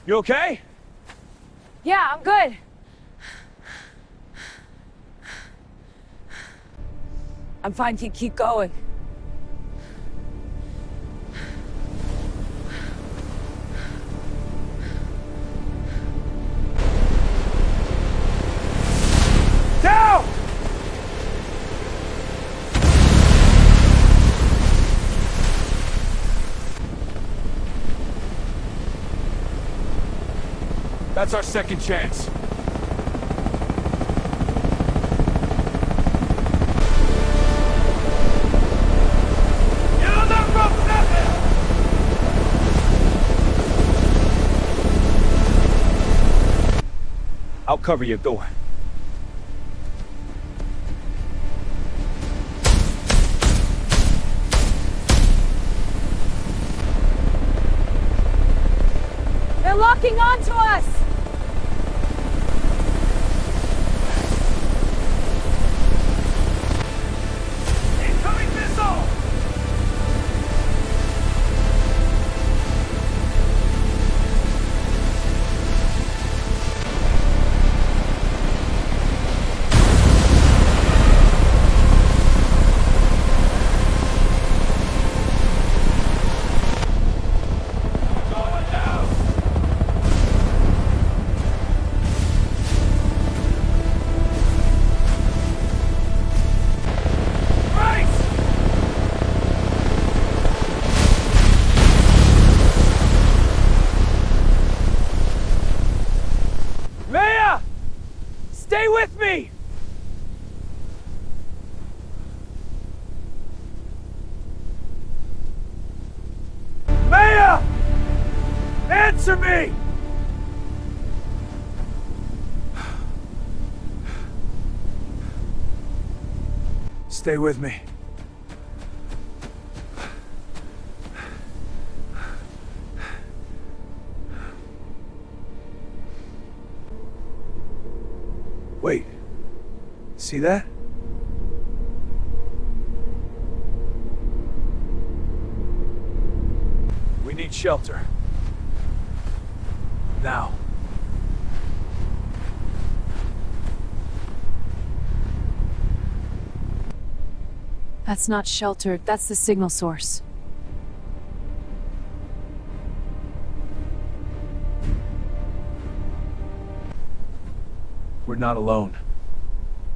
You okay? Yeah, I'm good. I'm fine, keep going. Down! That's our second chance. Get on that rope, Nathan! I'll cover you, go. They're locking onto us! Incoming missile! Answer me! Stay with me. Wait. See that? We need shelter. Now. That's not sheltered. That's the signal source. We're not alone.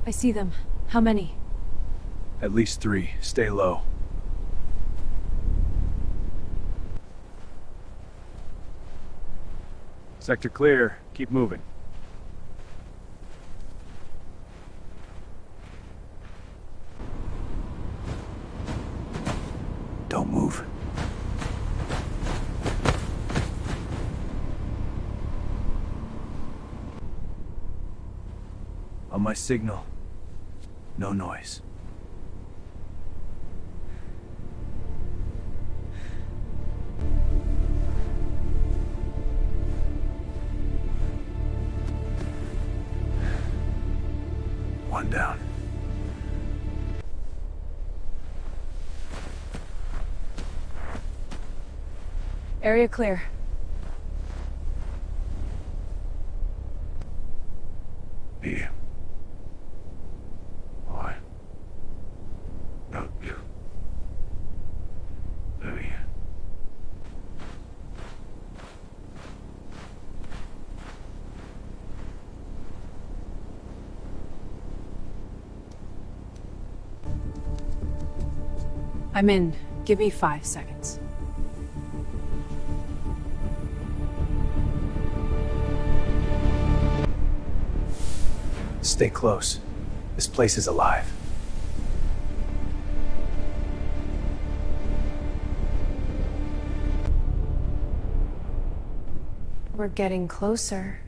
I see them. How many? At least 3. Stay low. Sector clear. Keep moving. Don't move. On my signal, no noise. One down. Area clear. B. Y. W. W. I'm in. Give me 5 seconds. Stay close. This place is alive. We're getting closer.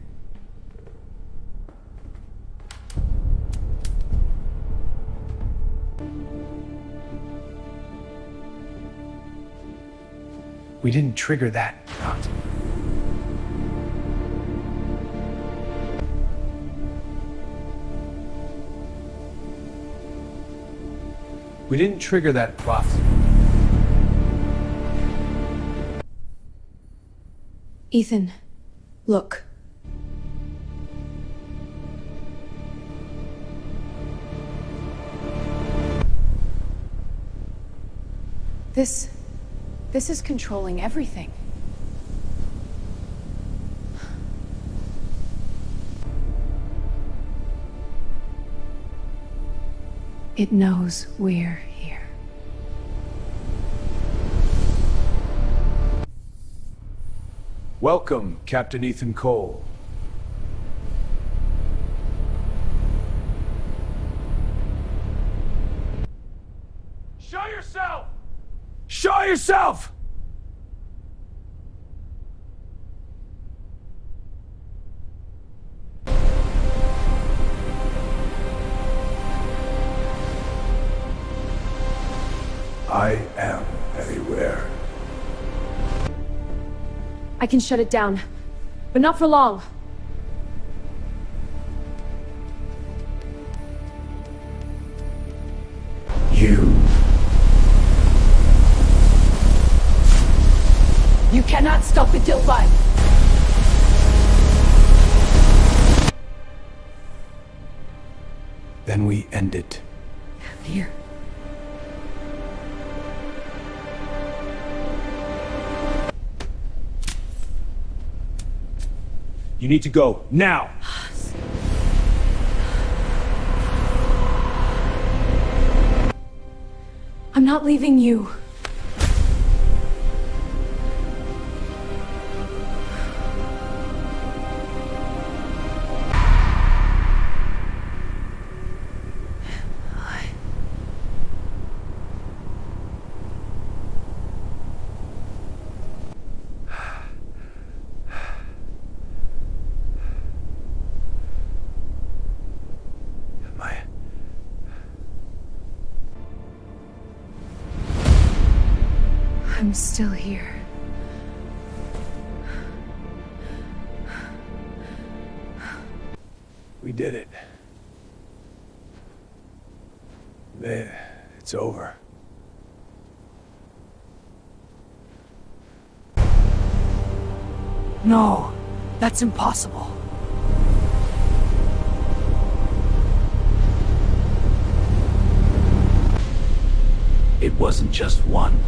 We didn't trigger that. We didn't trigger that plot. Ethan, look. This is controlling everything. It knows we're here. Welcome, Captain Ethan Cole. Show yourself! Show yourself! I am everywhere. I can shut it down, but not for long. You cannot stop the Dilbite! Then we end it. Here. You need to go, now! I'm not leaving you. I'm still here. We did it. It's over. No, that's impossible. It wasn't just one.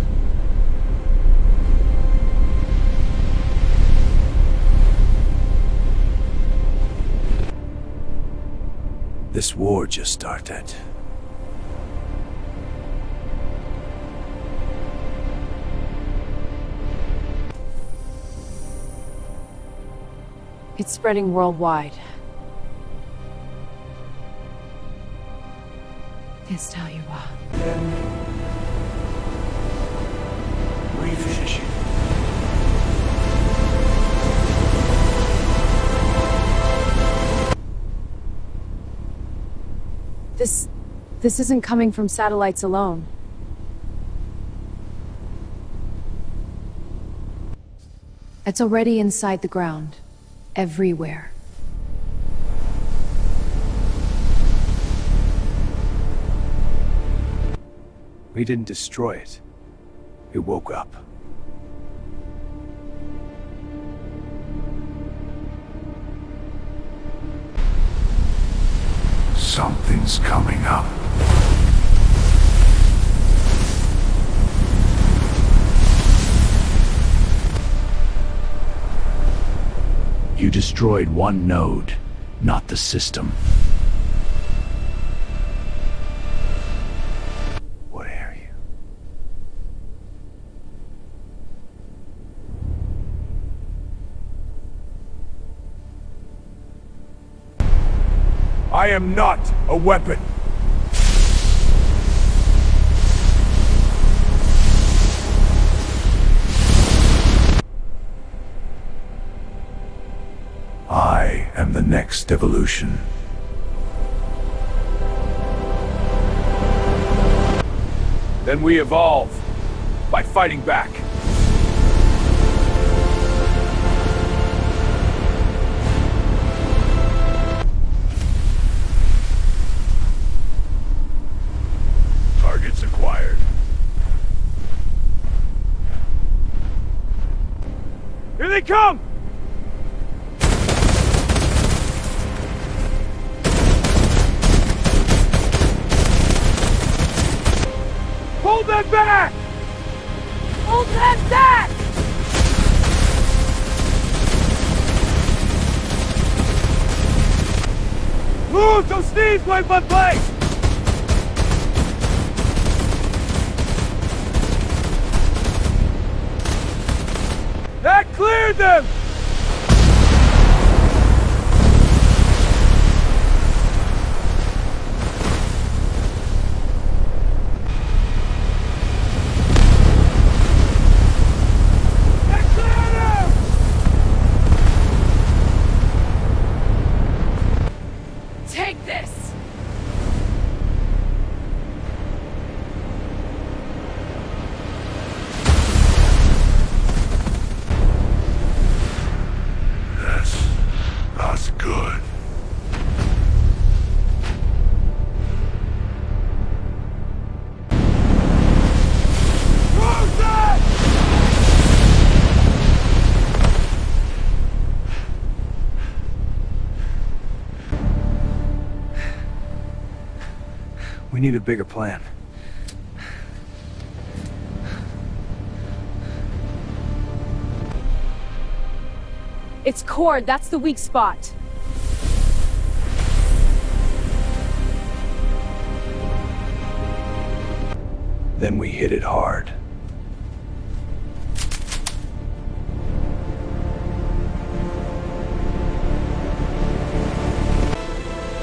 This war just started. It's spreading worldwide. It's how you are. Refinish it. This isn't coming from satellites alone. It's already inside the ground. Everywhere. We didn't destroy it. It woke up. Something's coming up. You destroyed one node, not the system. What are you? I am not a weapon. I am the next evolution. Then we evolve by fighting back. Targets acquired. Here they come! Hold them back! Hold them back! Move! Don't sneeze! Wait one place! That cleared them! Take this! That's good. We need a bigger plan. It's cord, that's the weak spot. Then we hit it hard.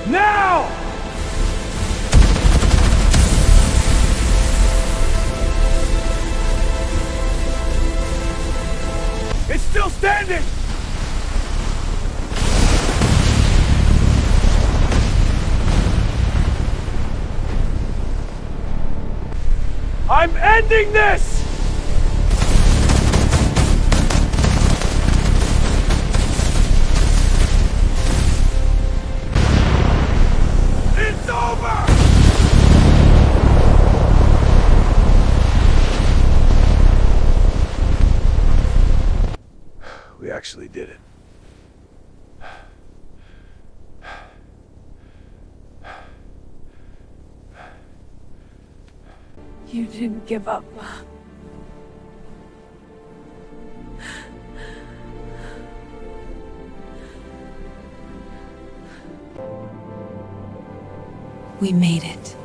Now! It's still standing! I'm ending this! We actually did it. You didn't give up. We made it.